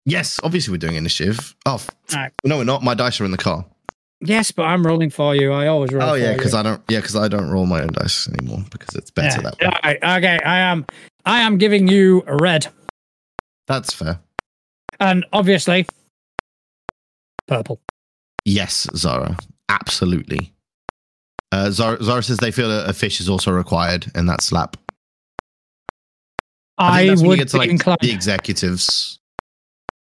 Yes, obviously we're doing initiative. Oh, right. No, we're not. My dice are in the car. Yes, but I'm rolling for you. I always roll. Oh yeah, because I don't. Yeah, because I don't roll my own dice anymore because it's better that way. All right. Okay. I am giving you a red. That's fair. And obviously, purple. Yes, Zara. Absolutely. Zara says they feel a fish is also required in that slap. I think that's when you get to like the executives.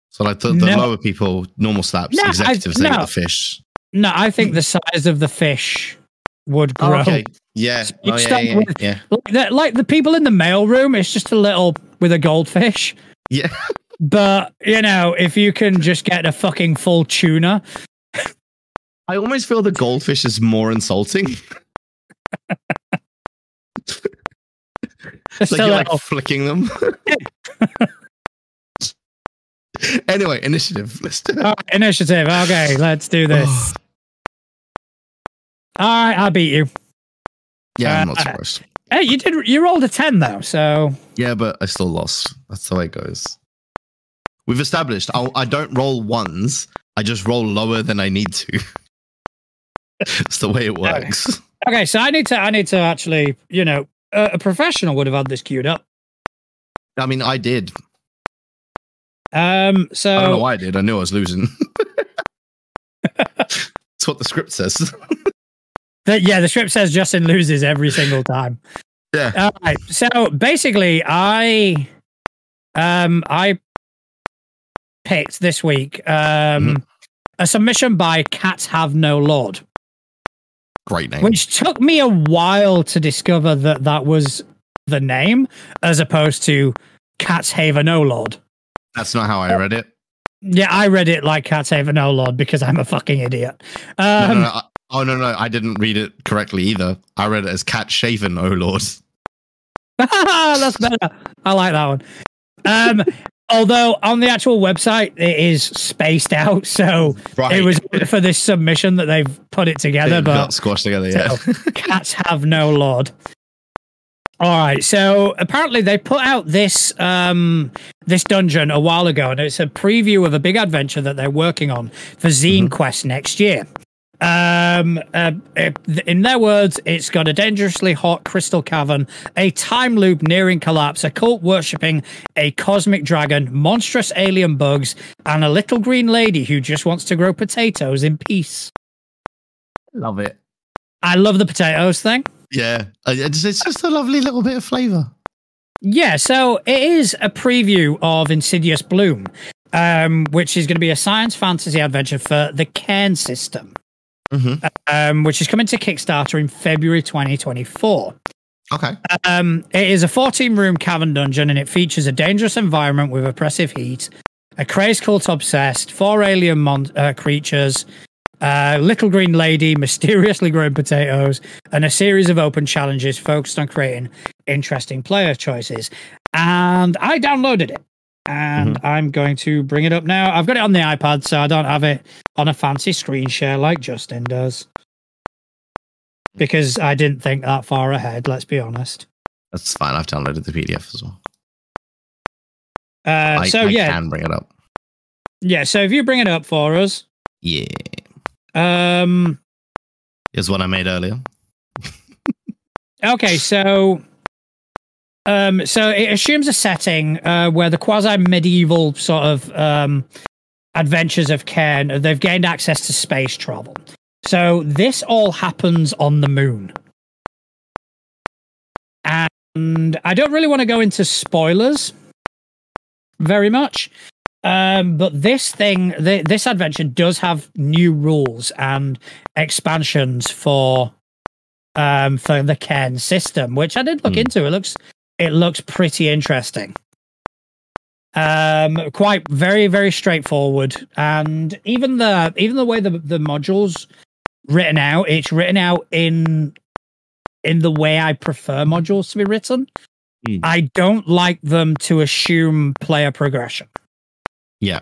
So like the lower people, normal slaps, executives, they get the fish. No, I think the size of the fish would grow. Oh, okay. Yeah. Like the people in the mailroom, it's just a little with a goldfish. Yeah. But, you know, if you can just get a fucking full tuna. I almost feel the goldfish is more insulting. It's like you're like flicking them. Anyway, initiative. Let's do it. Initiative. Okay, let's do this. All right, I beat you. Yeah, I'm not surprised. Hey, you rolled a 10 though, so. Yeah, but I still lost. That's the way it goes. We've established I don't roll ones. I just roll lower than I need to. That's the way it works. Okay, so I need to actually, you know, a professional would have had this queued up. I mean, I did. So I don't know why I did. I knew I was losing. That's what the script says. The script says Justin loses every single time. Yeah. All right. So basically, I picked this week a submission by Cats Have No Lord. Great name. Which took me a while to discover that was the name, as opposed to Cats Have No Lord. That's not how I read it. Yeah, I read it like Cats Have No Lord because I'm a fucking idiot. No. I didn't read it correctly either. I read it as Cat Shaven, oh Lord. That's better. I like that one. Although on the actual website it is spaced out, so it was for this submission that they've put it together. But got squashed together, yeah. So, Cats Have No Lord. All right, so apparently they put out this this dungeon a while ago, and it's a preview of a big adventure that they're working on for Zine Quest next year. In their words, it's got a dangerously hot crystal cavern, a time loop nearing collapse, a cult worshipping a cosmic dragon, monstrous alien bugs, and a little green lady who just wants to grow potatoes in peace. Love it. I love the potatoes thing. Yeah, it's just a lovely little bit of flavor. Yeah, so it is a preview of Insidious Bloom, which is going to be a science fantasy adventure for the Cairn system. Which is coming to Kickstarter in February 2024. Okay. It is a 14-room cavern dungeon, and it features a dangerous environment with oppressive heat, a crazed cult obsessed, 4 alien creatures, little green lady, mysteriously growing potatoes, and a series of open challenges focused on creating interesting player choices. And I downloaded it. And I'm going to bring it up now. I've got it on the iPad, so I don't have it on a fancy screen share like Justin does. Because I didn't think that far ahead, let's be honest. That's fine. I've downloaded the PDF as well. I can bring it up. Yeah, so if you bring it up for us. Yeah. Here's one I made earlier. Okay, so it assumes a setting where the quasi-medieval sort of adventures of Cairn, they've gained access to space travel. So this all happens on the moon. And I don't really want to go into spoilers very much. But this adventure does have new rules and expansions for the Cairn system, which I did look into. It looks pretty interesting. Quite very, very straightforward. And even the way the modules written out, it's written out in the way I prefer modules to be written. I don't like them to assume player progression. Yeah.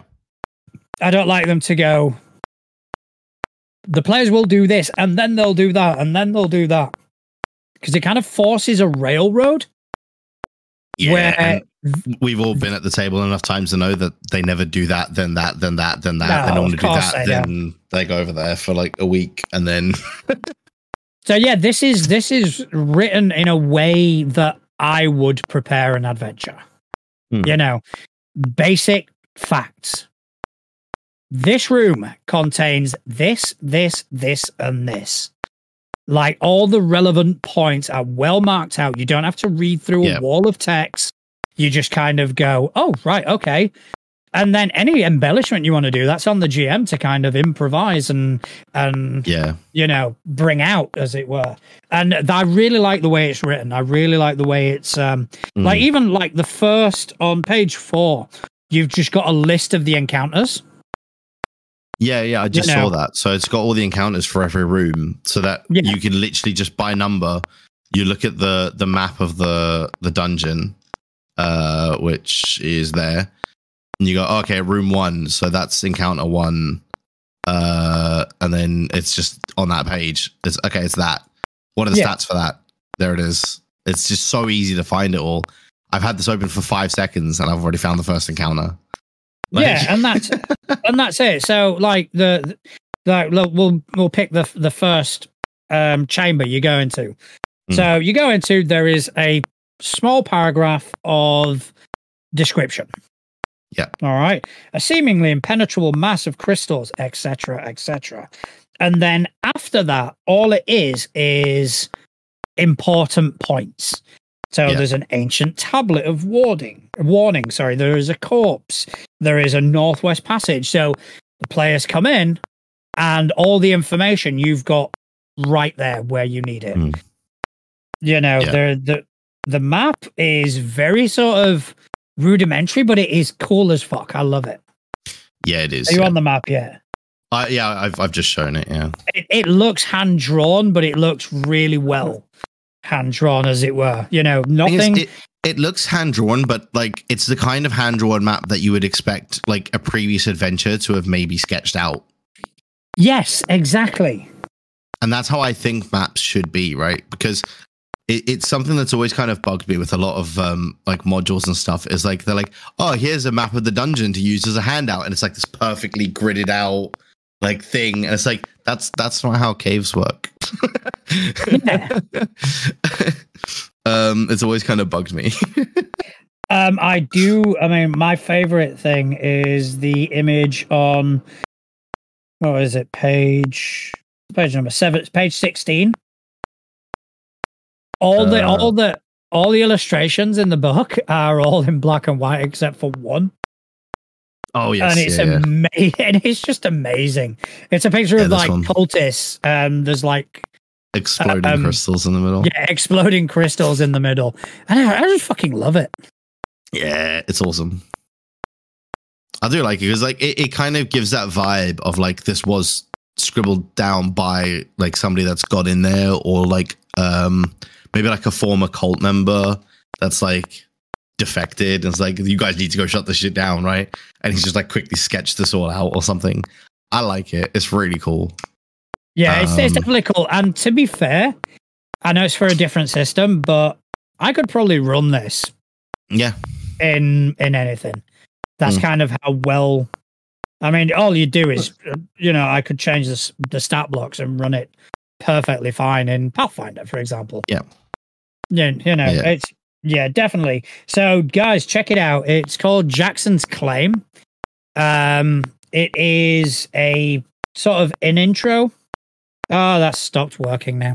I don't like them to go, the players will do this, and then they'll do that, and then they'll do that. Because it kind of forces a railroad. Yeah, where and we've all been at the table enough times to know that they never do that, then that, then that, then that. They normally do that, then they go over there for like a week, and then. So yeah, this is written in a way that I would prepare an adventure. You know, basic facts. This room contains this, and this. Like, all the relevant points are well marked out. You don't have to read through a wall of text. You just kind of go, oh, right, okay. And then any embellishment you want to do, that's on the GM to kind of improvise and you know, bring out, as it were. And I really like the way it's written. I really like the way it's like, even like the first on page 4, you've just got a list of the encounters. Yeah, I just saw that. So it's got all the encounters for every room, so that you can literally just by number, you look at the map of the dungeon, which is there. And you go, okay, room 1, so that's encounter 1, and then it's just on that page. It's okay. It's that. What are the stats for that? There it is. It's just so easy to find it all. I've had this open for 5 seconds, and I've already found the first encounter. Like, and that's it. So like look, we'll pick the first chamber you go into. So you go into, there is a small paragraph of description. Yeah. All right. A seemingly impenetrable mass of crystals, etc., etc. And then after that, all it is important points. So there's an ancient tablet of warning. Sorry, there is a corpse. There is a northwest passage. So the players come in, and all the information you've got right there where you need it. You know, the map is very sort of rudimentary, but it is cool as fuck. I love it. Yeah, it is. Are you on the map yet? I've just shown it. Yeah, it looks hand drawn, but it looks really well hand drawn, as it were. You know, nothing. It looks hand drawn, but like it's the kind of hand drawn map that you would expect like a previous adventure to have maybe sketched out. Yes, exactly. And that's how I think maps should be, right? Because it's something that's always kind of bugged me with a lot of like modules and stuff. Is like they're like, oh, here's a map of the dungeon to use as a handout, and it's like this perfectly gridded out like thing, and it's like that's not how caves work. It's always kind of bugged me. I mean, my favorite thing is the image on, what is it, page number 7, page 16. All the illustrations in the book are all in black and white except for one. Oh yes, and it's amazing. And it's just amazing. It's a picture of like cultists. There's like exploding crystals in the middle. Yeah, exploding crystals in the middle, and I just fucking love it. Yeah, it's awesome. I do like it because like it kind of gives that vibe of like this was scribbled down by like somebody that's got in there, or like maybe like a former cult member that's like defected and it's like, you guys need to go shut this shit down, right? And he's just like quickly sketched this all out or something. I like it. It's really cool. Yeah, it's definitely cool. And to be fair, I know it's for a different system, but I could probably run this. Yeah. In anything. That's kind of how well. I mean, all you do is, you know, I could change the stat blocks and run it perfectly fine in Pathfinder, for example. Yeah. Yeah, you know, it's definitely. So, guys, check it out. It's called Jaxon's Claim. It is a sort of an intro. Oh, that's stopped working now.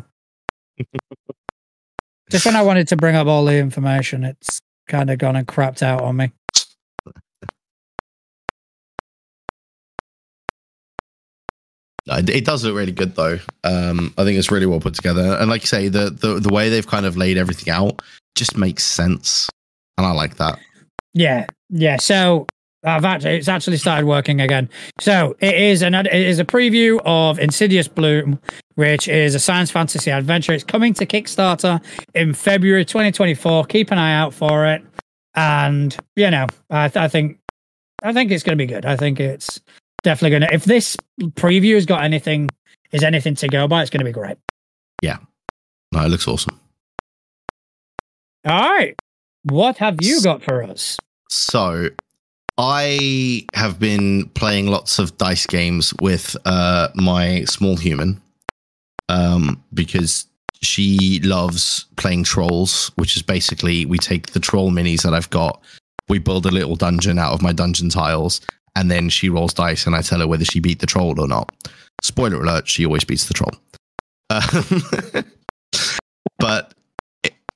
Just when I wanted to bring up all the information, it's kind of gone and crapped out on me. It does look really good, though. I think it's really well put together, and like you say, the way they've kind of laid everything out just makes sense, and I like that. Yeah. So it's actually started working again. So it is a preview of Insidious Bloom, which is a science fantasy adventure. It's coming to Kickstarter in February 2024. Keep an eye out for it, and you know, I think it's going to be good. I think it's definitely going to. If this preview has got anything to go by, it's going to be great. Yeah, no, it looks awesome. All right. what have you got for us? So I have been playing lots of dice games with my small human because she loves playing trolls, which is basically we take the troll minis that I've got, we build a little dungeon out of my dungeon tiles, and then she rolls dice and I tell her whether she beat the troll or not. Spoiler alert, she always beats the troll. But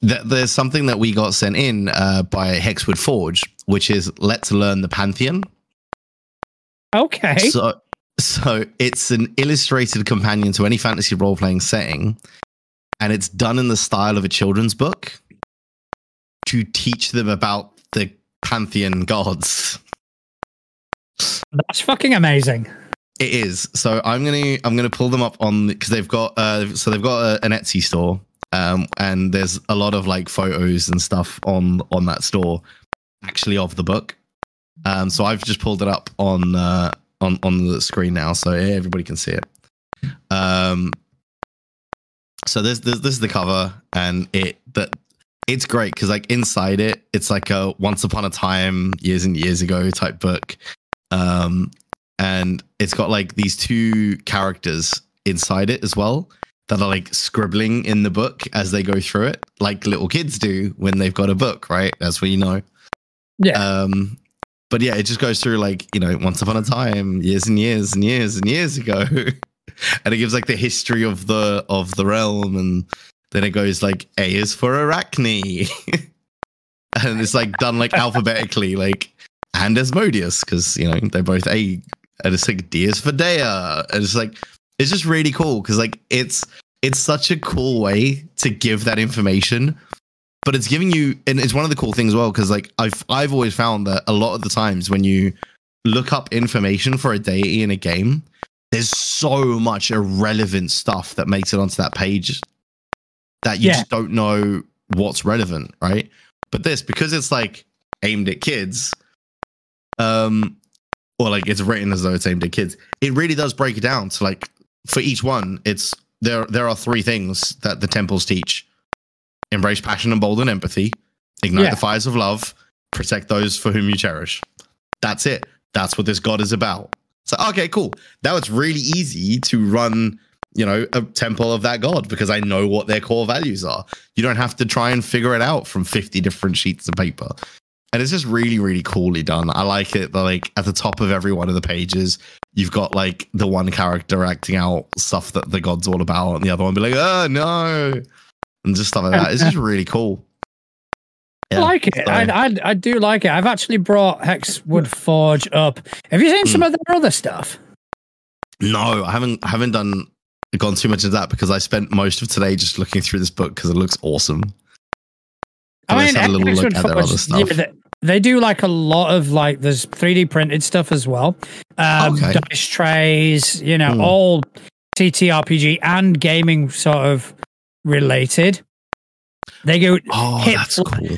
there's something that we got sent in by Hexwood Forge, which is Let's Learn the Pantheon. Okay. So it's an illustrated companion to any fantasy role-playing setting, and it's done in the style of a children's book to teach them about the pantheon gods. That's fucking amazing. It is. So I'm gonna pull them up on, because they've got an Etsy store, and there's a lot of like photos and stuff on that store actually of the book. So I've just pulled it up on the screen now, so everybody can see it. So this is the cover, and it's great because like inside it, it's like a once upon a time, years and years ago type book. And it's got like these two characters inside it as well that are like scribbling in the book as they go through it, like little kids do when they've got a book, right? That's what you know. Yeah. But yeah, it just goes through like, you know, once upon a time, years and years and years and years ago. And it gives like the history of the realm, and then it goes like A is for Arachne. And it's like done like alphabetically, like, and Asmodeus, because you know they're both A, and it's like D is for Dea. And it's like, it's just really cool because like it's such a cool way to give that information. But it's giving you, and it's one of the cool things as well, because like I've always found that a lot of the times when you look up information for a deity in a game, there's so much irrelevant stuff that makes it onto that page that you just don't know what's relevant, right? But this, because it's like aimed at kids, or like it's written as though it's aimed at kids, it really does break it down to like, for each one, it's there are three things that the temples teach: embrace passion and bold and empathy, ignite the fires of love, protect those for whom you cherish. That's it. That's what this god is about. So, okay, cool. Now it's really easy to run, you know, a temple of that god because I know what their core values are. You don't have to try and figure it out from 50 different sheets of paper. And it's just really, really coolly done. I like it. Like at the top of every one of the pages, you've got like the one character acting out stuff that the god's all about, and the other one be like, oh no, and just stuff like that. It's just really cool. Yeah, I like it. So, I do like it. I've actually brought Hexwood Forge up. Have you seen some of their other stuff? No, I haven't gone too much of that because I spent most of today just looking through this book because it looks awesome. I mean, have a little look at their other stuff. Yeah, they do like a lot of like, there's 3D printed stuff as well. Dice trays, you know, all TTRPG and gaming sort of related. They go. Oh, that's cool.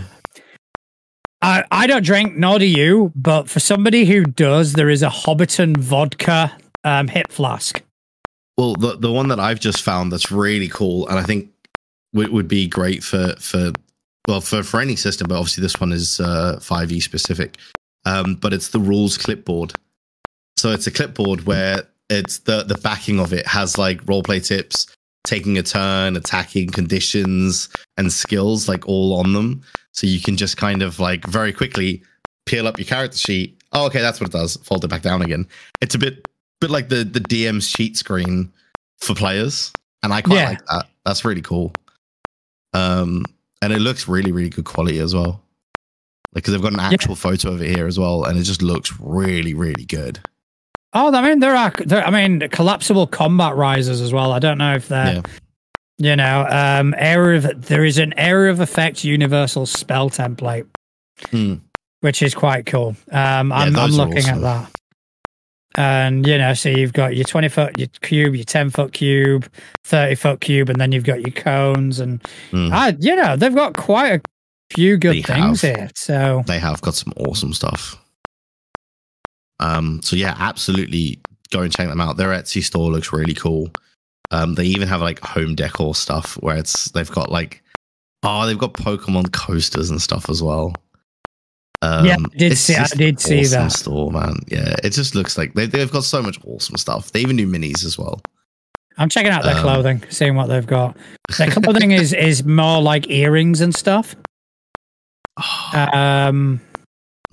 I don't drink, nor do you, but for somebody who does, there is a Hobbiton vodka hip flask. Well, the one that I've just found that's really cool, and I think would be great for any system, but obviously this one is 5e specific. But it's the rules clipboard. So it's a clipboard where it's the backing of it has like roleplay tips, taking a turn, attacking conditions, and skills like all on them. So you can just kind of like very quickly peel up your character sheet. Oh, okay, that's what it does. Fold it back down again. It's a bit like the DM's cheat screen for players, and I quite like that. That's really cool. And it looks really, really good quality as well. Like, because they've got an actual photo of it here as well, and it just looks really, really good. Oh, I mean, there collapsible combat risers as well. I don't know if they're, you know, there is an area of effect universal spell template, which is quite cool. I'm looking at that. And, you know, so you've got your 20-foot your cube, your 10-foot cube, 30-foot cube, and then you've got your cones. And, you know, they've got quite a few good things here. So they have got some awesome stuff. So yeah, absolutely go and check them out. Their Etsy store looks really cool. They even have like home decor stuff where they've got like Oh, they've got Pokemon coasters and stuff as well. Yeah, I did see awesome that store, man. Yeah, it just looks like they've got so much awesome stuff. They even do minis as well. I'm checking out their clothing, seeing what they've got. Their clothing is more like earrings and stuff. No,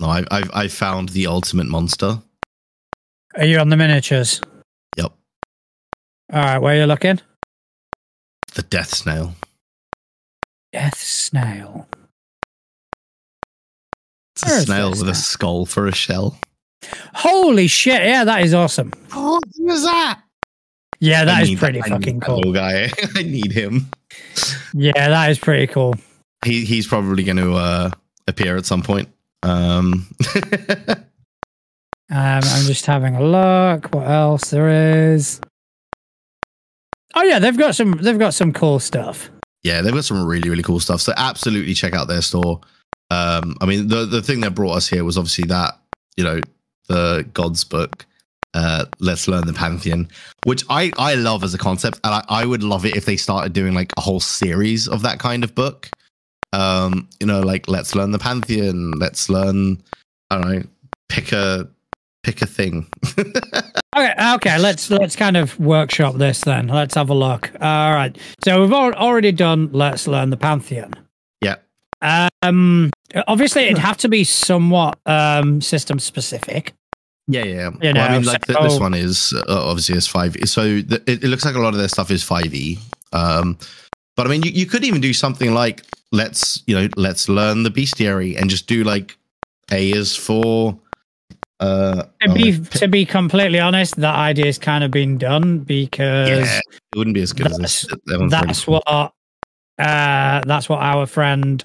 I found the ultimate monster. Are you on the miniatures? Yep. All right, where are you looking? The death snail. Death snail. It's a snail with a skull for a shell. Holy shit! Yeah, that is awesome. What was that? Yeah, that is pretty fucking cool. Little guy, I need him. Yeah, that is pretty cool. He's probably going to appear at some point. I'm just having a look. What else there is? Oh yeah, they've got some cool stuff. Yeah, they've got some really, really cool stuff. So absolutely check out their store. I mean, the thing that brought us here was obviously that, the God's book, Let's Learn the Pantheon, which I love as a concept. And I would love it if they started doing like a whole series of that kind of book. Like Let's Learn the Pantheon. Let's learn, I don't know, pick a thing. Okay. Let's kind of workshop this then. Let's have a look. All right. So we've already done Let's Learn the Pantheon. Yeah. Obviously, it'd have to be somewhat system specific. Yeah. Well, I mean, like this one is obviously is 5e. So it looks like a lot of their stuff is 5e. But I mean, you could even do something like let's learn the bestiary and just do like A is for. To be completely honest, that idea has kind of been done because it wouldn't be as good as this. That's what our friend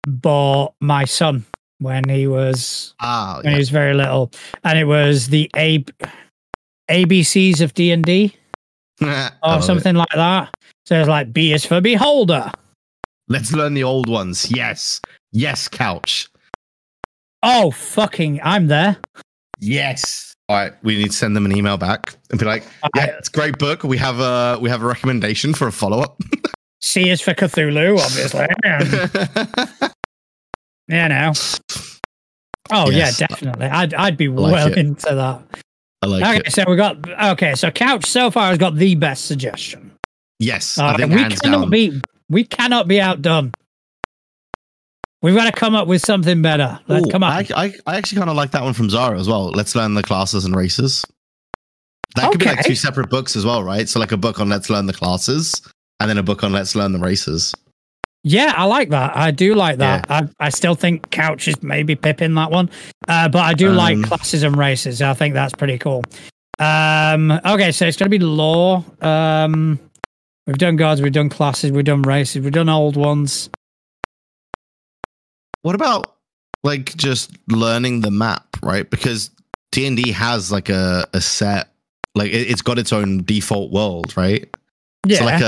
bought my son when he was he was very little, and it was the ABCs of D&D or something like that. So it's like B is for beholder. Let's learn the old ones. Yes, couch. Oh, fucking, I'm there. Yes. All right, we need to send them an email back and be like, yeah, it's a great book. We have a recommendation for a follow-up. C is for Cthulhu, obviously. Oh, yes. Yeah, definitely. I'd be into that. I like it. So Couch so far has got the best suggestion. Yes, I think hands down. We cannot be outdone. We've got to come up with something better. Come on. I actually kind of like that one from Zara as well. Let's learn the classes and races. That could be like two separate books as well, right? So like a book on Let's Learn the classes and then a book on Let's Learn the races. Yeah, I like that. I do like that. Yeah. I still think Couch is maybe pipping that one. But I do like classes and races. I think that's pretty cool. Okay, so it's going to be lore. We've done gods, we've done classes, we've done races, we've done old ones. What about like just learning the map, right? Because D&D has like a set, like it's got its own default world, right? Yeah. So like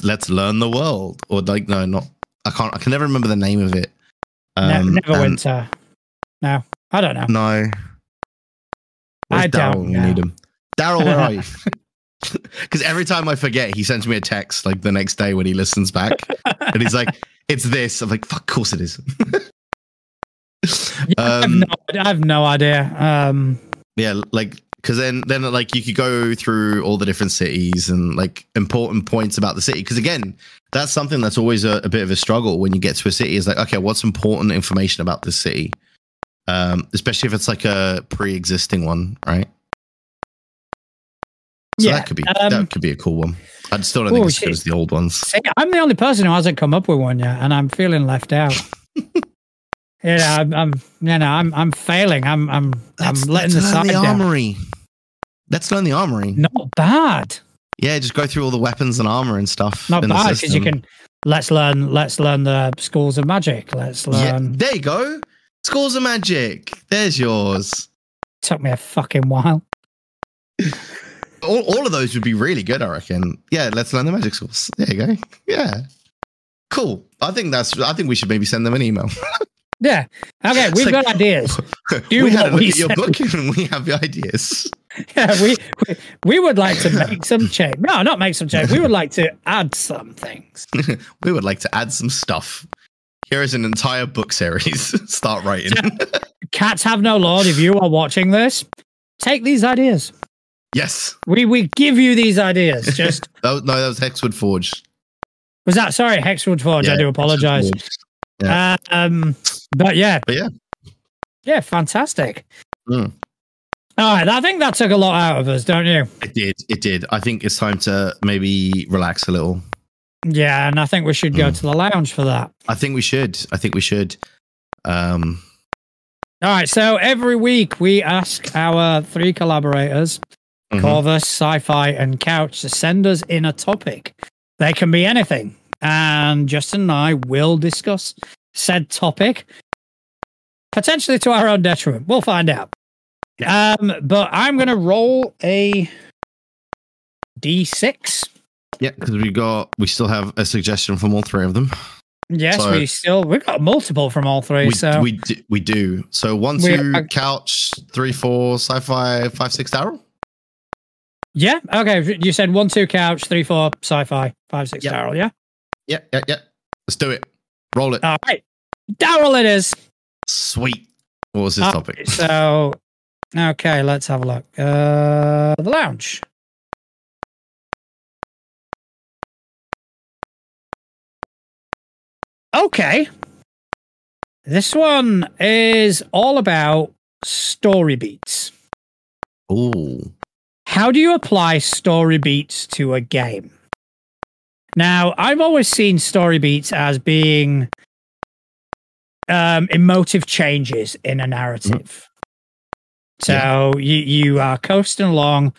let's learn the world, or like I can never remember the name of it. Neverwinter. No, I don't know. No. Where's I Daryl don't when you need him? Daryl, where are you? Because every time I forget, he sends me a text like the next day when he listens back, and he's like, "It's this." I'm like, "Fuck, of course it is." I have no idea. Yeah, like because then like you could go through all the different cities and like important points about the city. Because again, that's something that's always a bit of a struggle when you get to a city. Is like, okay, what's important information about this city? Especially if it's like a pre-existing one, right? So that could be a cool one. I still don't think it's as good as the old ones. See, I'm the only person who hasn't come up with one yet, and I'm feeling left out. I'm failing. I'm letting the side down. Armory. Let's learn the armory. Not bad. Yeah, just go through all the weapons and armor and stuff. Not bad, because you can. Let's learn the schools of magic. Let's learn. Yeah, there you go. Schools of magic. There's yours. Took me a fucking while. All of those would be really good, I reckon. Yeah, let's learn the magic schools. There you go. Yeah. Cool. I think we should maybe send them an email. Yeah. Okay, we've got ideas. We had a look at your book and we have the ideas. Yeah, we would like to make some change. No, not make some change. We would like to add some things. We would like to add some stuff. Here is an entire book series. Start writing. Cats Have No Lord. If you are watching this, take these ideas. Yes. We give you these ideas. Just that was Hexwood Forge. Was that? Sorry, Hexwood Forge. Yeah, I do apologize. Yeah. But yeah. Yeah, fantastic. Mm. All right, I think that took a lot out of us, don't you? It did. I think it's time to maybe relax a little. Yeah, and I think we should go to the lounge for that. I think we should. All right, so every week we ask our 3 collaborators, Corvus, Sci-Fi, and Couch, to send us in a topic. They can be anything. And Justin and I will discuss said topic, potentially to our own detriment. We'll find out. Yeah. But I'm going to roll a D6. Yeah, because we still have a suggestion from all 3 of them. Yes, so we've got multiple from all 3. We do. So 1, 2, Couch, 3, 4, Sci-Fi, 5, 6, Daryl. Yeah. Okay. You said 1, 2, Couch, 3, 4, Sci-Fi, 5, 6, Daryl. Yeah. Yeah. Let's do it. Roll it. All right, Daryl. It is. Sweet. What was his topic? So, okay, let's have a look. The lounge. Okay. This one is all about story beats. Ooh. How do you apply story beats to a game? Now, I've always seen story beats as being emotive changes in a narrative. So you are coasting along,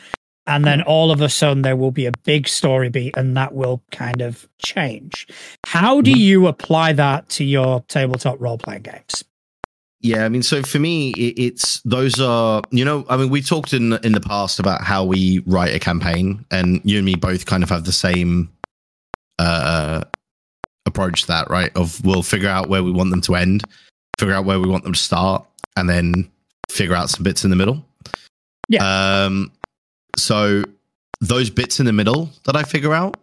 and then all of a sudden there will be a big story beat, and that will kind of change. How do you apply that to your tabletop role-playing games? Yeah, I mean, so for me, it's those are, I mean, we talked in the past about how we write a campaign, and you and me both kind of have the same approach to that, right? We'll figure out where we want them to end, figure out where we want them to start, and then figure out some bits in the middle. Yeah. So those bits in the middle that I figure out,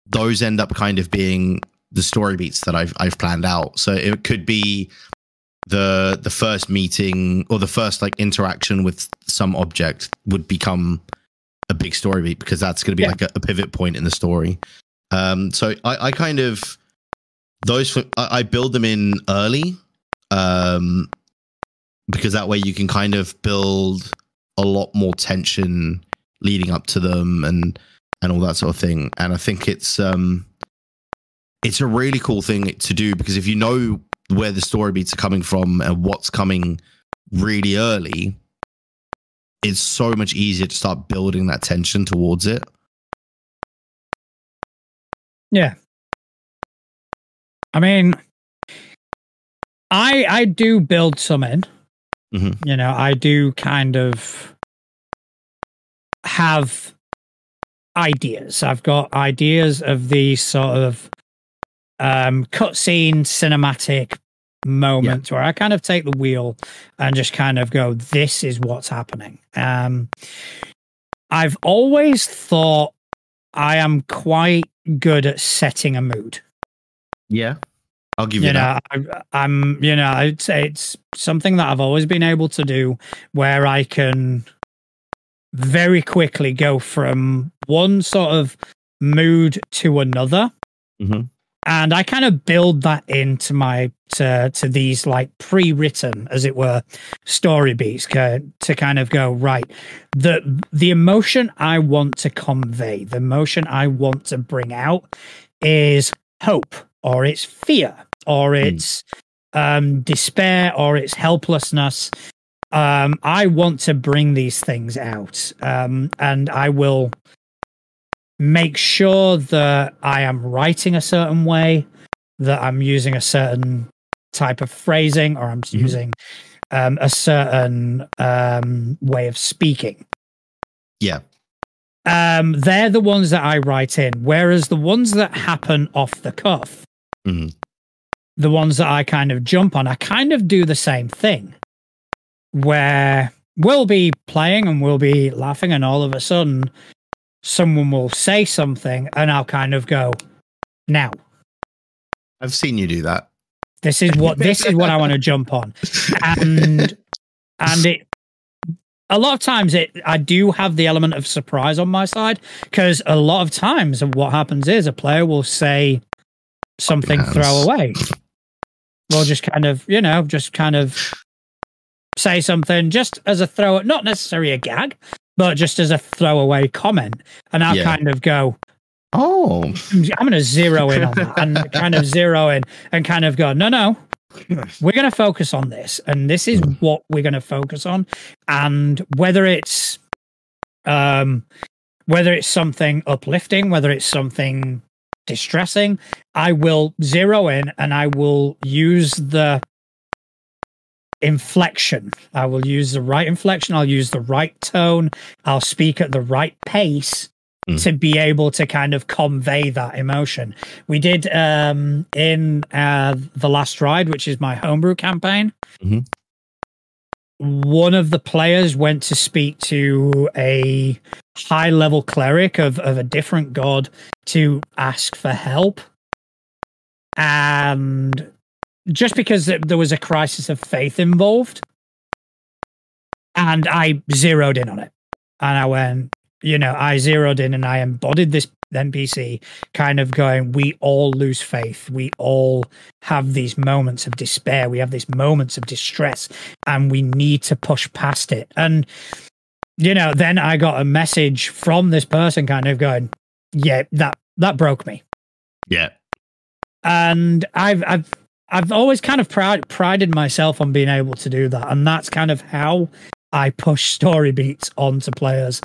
those end up kind of being the story beats that I've planned out. So it could be the first meeting or the first like interaction with some object would become a big story beat because that's going to be like a pivot point in the story. So I kind of I build them in early, because that way you can kind of build a lot more tension leading up to them and all that sort of thing. And I think it's a really cool thing to do, because if you know where the story beats are coming from and what's coming really early, it's so much easier to start building that tension towards it. Yeah. I mean, I do build some in. I do kind of have ideas. I've got ideas of these sort of cutscene cinematic moments where I kind of take the wheel and just kind of go, this is what's happening. I've always thought I am quite good at setting a mood. Yeah. I'll give you that. I'd say it's something that I've always been able to do, where I can very quickly go from one sort of mood to another. And I kind of build that into to these like pre-written, as it were, story beats to kind of go, right, the emotion I want to convey, the emotion I want to bring out is hope, or it's fear, or it's despair, or it's helplessness. I want to bring these things out, and I will make sure that I am writing a certain way, that I'm using a certain type of phrasing, or I'm using a certain way of speaking. Yeah. They're the ones that I write in, whereas the ones that happen off the cuff, the ones that I kind of jump on, I kind of do the same thing, where we'll be playing and we'll be laughing, and all of a sudden someone will say something and I'll kind of go, now. I've seen you do that. This is what I want to jump on. And it a lot of times I do have the element of surprise on my side, because a lot of times what happens is a player will say something throwaway. We'll just kind of say something just as a throw, not necessarily a gag, but just as a throwaway comment. And I'll kind of go, oh, I'm going to zero in on that, and kind of zero in and kind of go, no, we're going to focus on this. And this is what we're going to focus on. And whether it's something uplifting, whether it's something distressing, I will zero in and I will use the inflection. I will use the right inflection. I'll use the right tone. I'll speak at the right pace to be able to kind of convey that emotion. We did in The Last Ride, which is my homebrew campaign. One of the players went to speak to a high-level cleric of a different god to ask for help. And just because there was a crisis of faith involved, and I zeroed in on it. And I went, I zeroed in and I embodied this NPC kind of going, we all lose faith. We all have these moments of despair. We have these moments of distress, and we need to push past it. And, then I got a message from this person kind of going, yeah, that broke me. Yeah. And I've always kind of prided myself on being able to do that. And that's kind of how I push story beats onto players.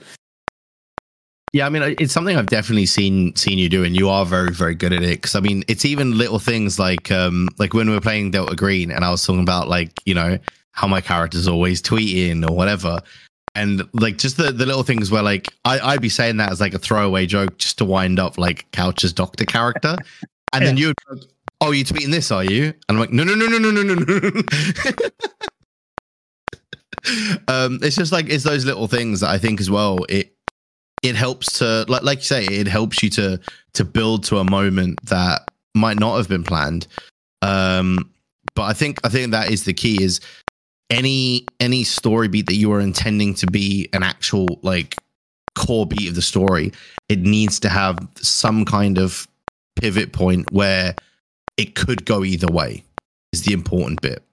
Yeah, I mean, it's something I've definitely seen you do, and you are very, very good at it. Because I mean, it's even little things like when we were playing Delta Green, and I was talking about how my character's always tweeting or whatever, and just the little things where I'd be saying that as a throwaway joke just to wind up Couch's doctor character, and then you'd be like, oh, you tweeting this, are you? And I'm like, no. It's just it's those little things that I think as well. It helps to, like you say, it helps you to build to a moment that might not have been planned. But I think that is the key, is any story beat that you are intending to be an actual core beat of the story, it needs to have some kind of pivot point where it could go either way, is the important bit.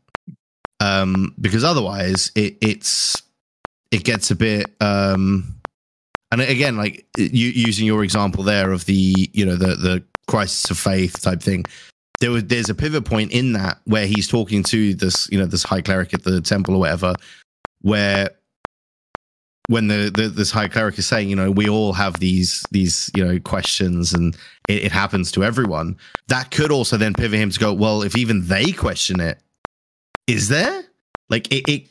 Because otherwise it gets a bit and again, using your example there of the crisis of faith type thing, there's a pivot point in that where he's talking to this high cleric at the temple or whatever, where when this high cleric is saying, we all have these questions, and it happens to everyone. That could also then pivot him to go, well, if even they question it, is there it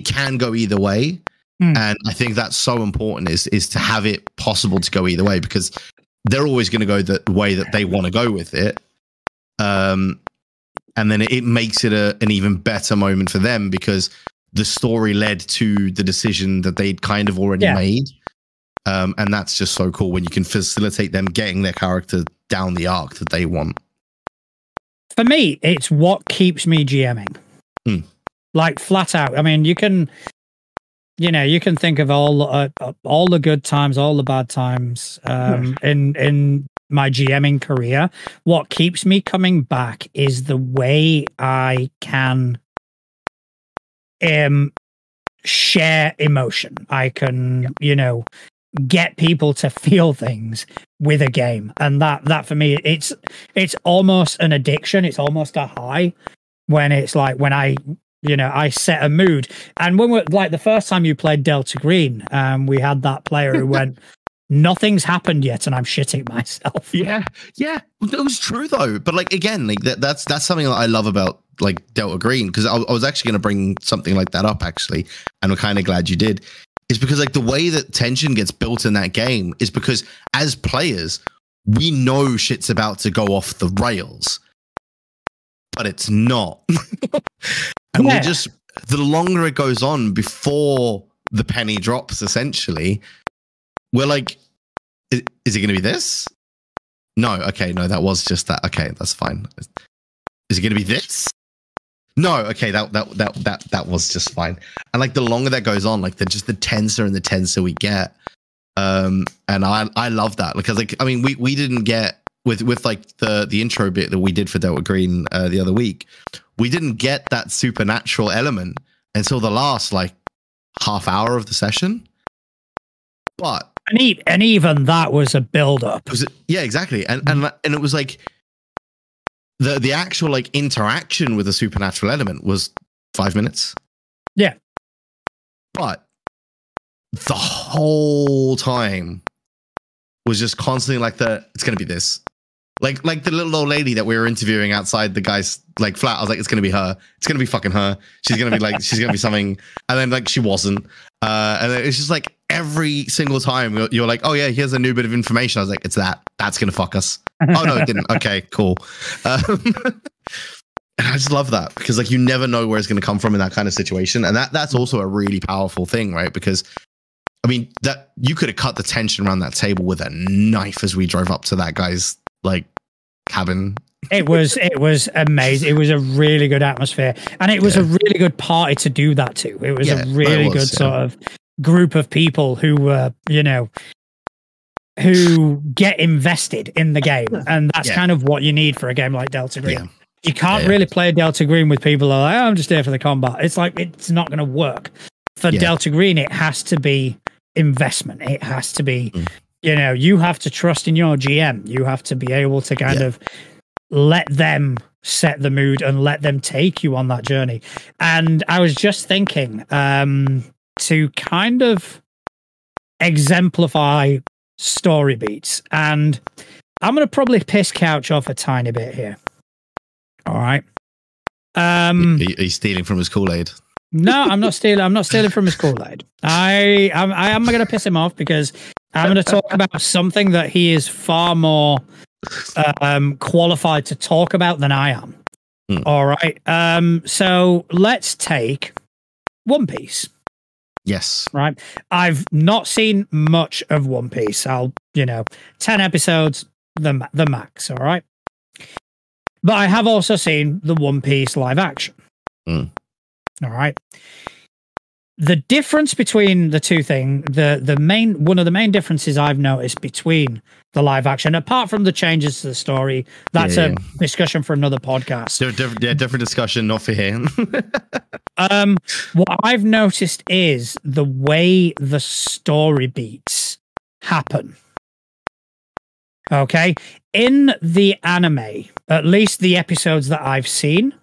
can go either way. And I think that's so important, is to have it possible to go either way, because they're always going to go the way that they want to go with it. And then it makes it an even better moment for them, because the story led to the decision that they'd kind of already made. And that's just so cool when you can facilitate them getting their character down the arc that they want. For me, it's what keeps me GMing. Flat out. I mean, you can think of all the good times, all the bad times in my GMing career. What keeps me coming back is the way I can share emotion. I can, get people to feel things with a game, and that for me, it's almost an addiction. It's almost a high when it's when I set a mood. And when we're the first time you played Delta Green, we had that player who went, nothing's happened yet and I'm shitting myself. Yeah. It was true though. But again, that's something that I love about Delta Green, because I was actually going to bring something like that up actually, and I'm kind of glad you did. Is because the way that tension gets built in that game is because as players, we know shit's about to go off the rails, but it's not. And the longer it goes on before the penny drops, essentially, we're like, is it going to be this? No. Okay. No, that was just that. Okay. That's fine. Is it going to be this? No. Okay. That was just fine. And like the longer that goes on, like the tenser and the tenser we get. And I love that because like, I mean, we didn't get with like the intro bit that we did for Delta Green the other week. We didn't get that supernatural element until the last like half hour of the session. But and even that was a build up. Yeah, exactly. And it was like the actual like interaction with the supernatural element was 5 minutes. Yeah. But the whole time was just constantly like it's gonna be this. Like the little old lady that we were interviewing outside the guy's like flat. I was like, it's gonna be her. It's gonna be fucking her. She's gonna be like, she's gonna be something. And then like she wasn't. And then it's just like every single time you're like, oh yeah, here's a new bit of information. I was like, it's that. That's gonna fuck us. Oh no, it didn't. Okay, cool. And I just love that because like you never know where it's gonna come from in that kind of situation. And that's also a really powerful thing, right? Because I mean that you could have cut the tension around that table with a knife as we drove up to that guy's like cabin. It was amazing. It was a really good atmosphere, and it was a really good party to do that to. It was a really good sort of group of people who were, who get invested in the game, and that's kind of what you need for a game like Delta Green. Yeah. You can't really play Delta Green with people who are like, oh, I'm just here for the combat. It's like it's not going to work. For Delta Green, it has to be investment. It has to be. You have to trust in your GM. You have to be able to kind of let them set the mood and let them take you on that journey. And I was just thinking to kind of exemplify story beats. And I'm going to probably piss Couch off a tiny bit here. All right. Are you stealing from his Kool-Aid? No, I'm not stealing. I'm not stealing from his Kool-Aid. I am going to piss him off because I'm going to talk about something that he is far more qualified to talk about than I am. All right. So let's take One Piece. Yes. Right. I've not seen much of One Piece. 10 episodes, the max. All right. But I have also seen the One Piece live action. All right. The difference between the two things, one of the main differences I've noticed between the live action, apart from the changes to the story, that's a discussion for another podcast. Different discussion, not for here. What I've noticed is the way the story beats happen. Okay. In the anime, at least the episodes that I've seen,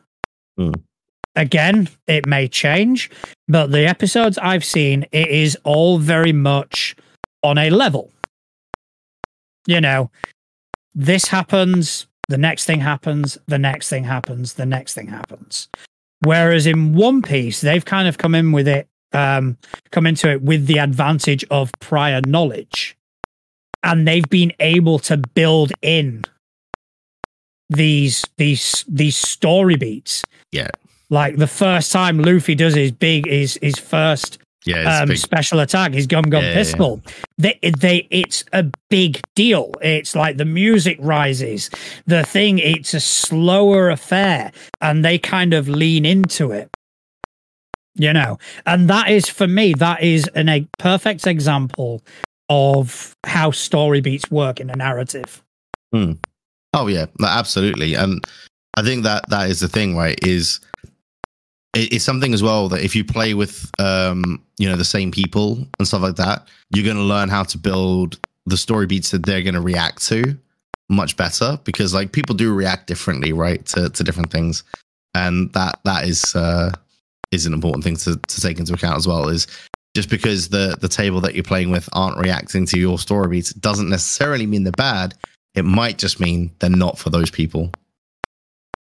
again, it may change, but the episodes I've seen, it is all very much on a level. This happens, the next thing happens, the next thing happens, the next thing happens. Whereas in One Piece, they've kind of come into it with the advantage of prior knowledge. And they've been able to build in these story beats. Yeah. Like the first time Luffy does his first special attack, his Gum pistol. Yeah. It's a big deal. It's like the music rises. It's a slower affair, and they kind of lean into it. And that is, for me, that is a perfect example of how story beats work in a narrative. Oh yeah, absolutely. And I think that is the thing, right? It's something as well that if you play with, the same people and stuff like that, you're going to learn how to build the story beats that they're going to react to much better, because like people do react differently, right, to different things. And that is an important thing to take into account as well, is just because the table that you're playing with aren't reacting to your story beats doesn't necessarily mean they're bad. It might just mean they're not for those people.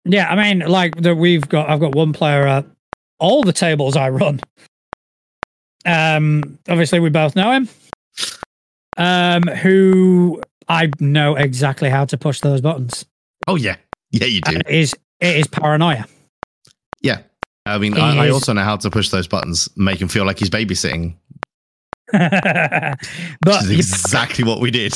Yeah, I mean, like I've got one player at all the tables I run. Obviously we both know him. Who I know exactly how to push those buttons. Oh yeah. Yeah, you do. It is paranoia. Yeah. I mean, I also know how to push those buttons, make him feel like he's babysitting. But which is exactly what we did.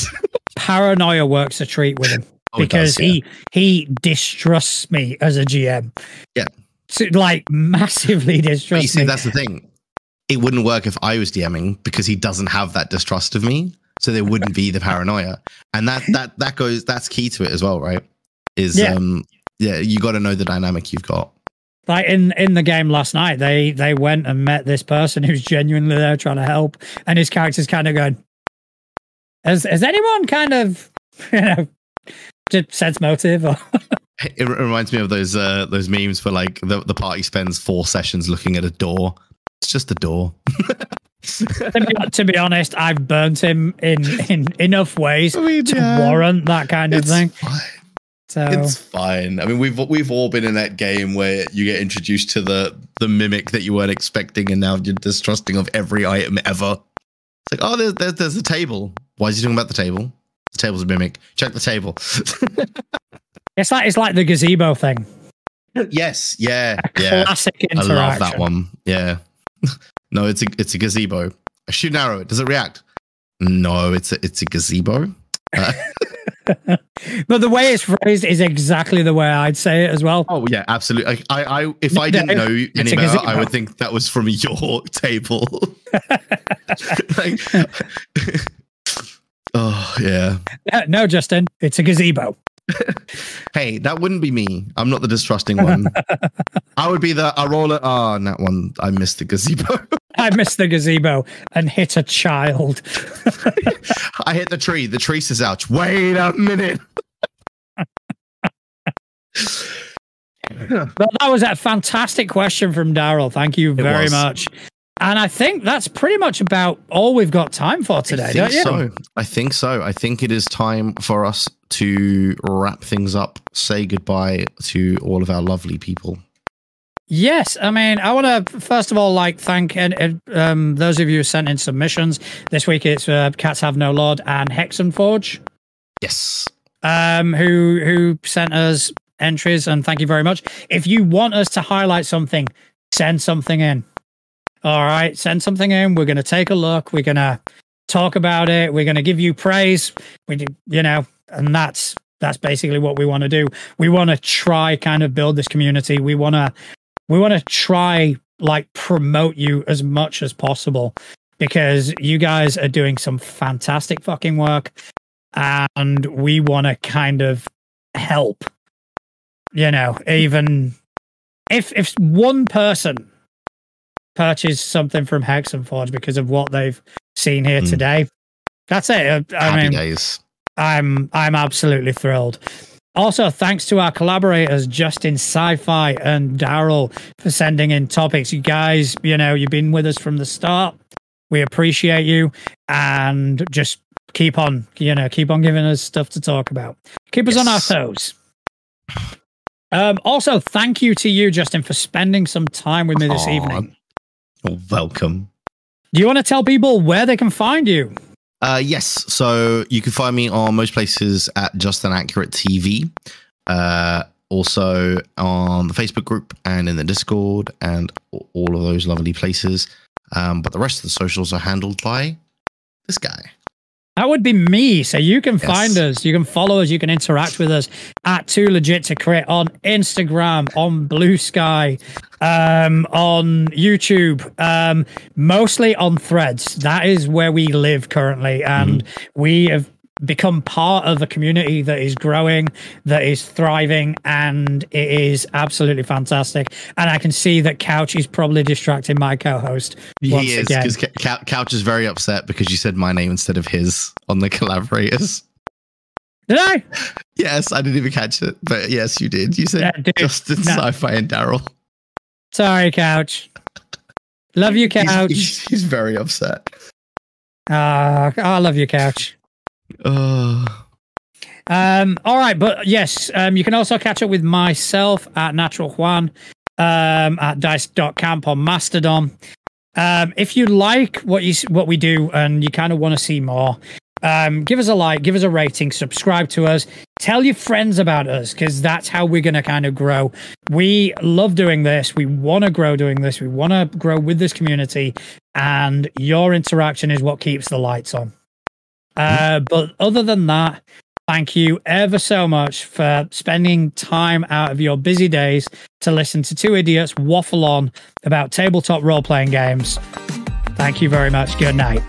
Paranoia works a treat with him because he distrusts me as a GM. Yeah. So, like, massively distrusts you see, me. that's the thing. It wouldn't work if I was DMing because he doesn't have that distrust of me. So there wouldn't be the paranoia. And that's key to it as well, right? You got to know the dynamic you've got. Like in the game last night, they went and met this person who's genuinely there trying to help, and his character's kind of going, has anyone kind of, just sense motive? Or it reminds me of those memes where like the party spends 4 sessions looking at a door. It's just a door. to be honest, I've burnt him in enough ways to warrant that kind of thing. Fine. So it's fine. I mean, we've all been in that game where you get introduced to the mimic that you weren't expecting, and now you're distrusting of every item ever. It's like, oh, there's a table. Why is he talking about the table? The table's a mimic. Check the table. It's like the gazebo thing. Yes, yeah, classic interaction. I love that one. Yeah. No, it's a gazebo. I shoot an arrow. Does it react? No, it's a gazebo. But the way it's phrased is exactly the way I'd say it as well. Oh yeah, absolutely. I if I didn't know any better, I would think that was from your table. Like, oh yeah. No, Justin, it's a gazebo. Hey, that wouldn't be me. I'm not the distrusting one. I would be I roll it. Oh, that one. I missed the gazebo. I missed the gazebo and hit a child. I hit the tree. The tree says, ouch. Wait a minute. But that was a fantastic question from Daryl. Thank you very much. And I think that's pretty much about all we've got time for today, don't you? I think so. I think it is time for us to wrap things up, say goodbye to all of our lovely people. Yes, I mean, I want to first of all thank those of you who sent in submissions. This week it's Cats Have No Lord and Hexen Forge. Yes. Who sent us entries, and thank you very much. If you want us to highlight something, send something in. All right, send something in. We're going to take a look. We're going to talk about it. We're going to give you praise. And that's basically what we want to do. We want to try kind of build this community. We want to try promote you as much as possible, because you guys are doing some fantastic fucking work, and we want to kind of help. Even if one person purchase something from Hexen Forge because of what they've seen here today, that's it. Happy days. I'm absolutely thrilled. Also, thanks to our collaborators Justin, Sci-Fi, and Daryl for sending in topics. You guys, you've been with us from the start. We appreciate you, and just keep on giving us stuff to talk about. Keep us on our toes. Also, thank you to you, Justin, for spending some time with me this evening. Welcome. Do you want to tell people where they can find you? Yes. So you can find me on most places at Justin Accurate TV. Also on the Facebook group and in the Discord and all of those lovely places. But the rest of the socials are handled by this guy. That would be me. So you can find us, you can follow us, you can interact with us at Too Legit to Crit on Instagram, on Blue Sky, on YouTube, mostly on Threads. That is where we live currently, and we have become part of a community that is growing, that is thriving, and it is absolutely fantastic. And I can see that Couch is probably distracting my co-host once he is, again. Because Couch is very upset because you said my name instead of his on the collaborators. Did I? Yes, I didn't even catch it, but yes, you did. You said Justin, Sci-Fi, and Daryl. Sorry, Couch. Love you, Couch. He's very upset. I love you, Couch. All right, but yes, you can also catch up with myself at Natural Juan, at dice.camp on Mastodon. If you like what we do and you kind of want to see more, Give us a like, give us a rating, subscribe to us, tell your friends about us, because that's how we're going to kind of grow. We love doing this. We want to grow doing this. We want to grow with this community, and your interaction is what keeps the lights on. But other than that, thank you ever so much for spending time out of your busy days to listen to two idiots waffle on about tabletop role-playing games. Thank you very much. Good night.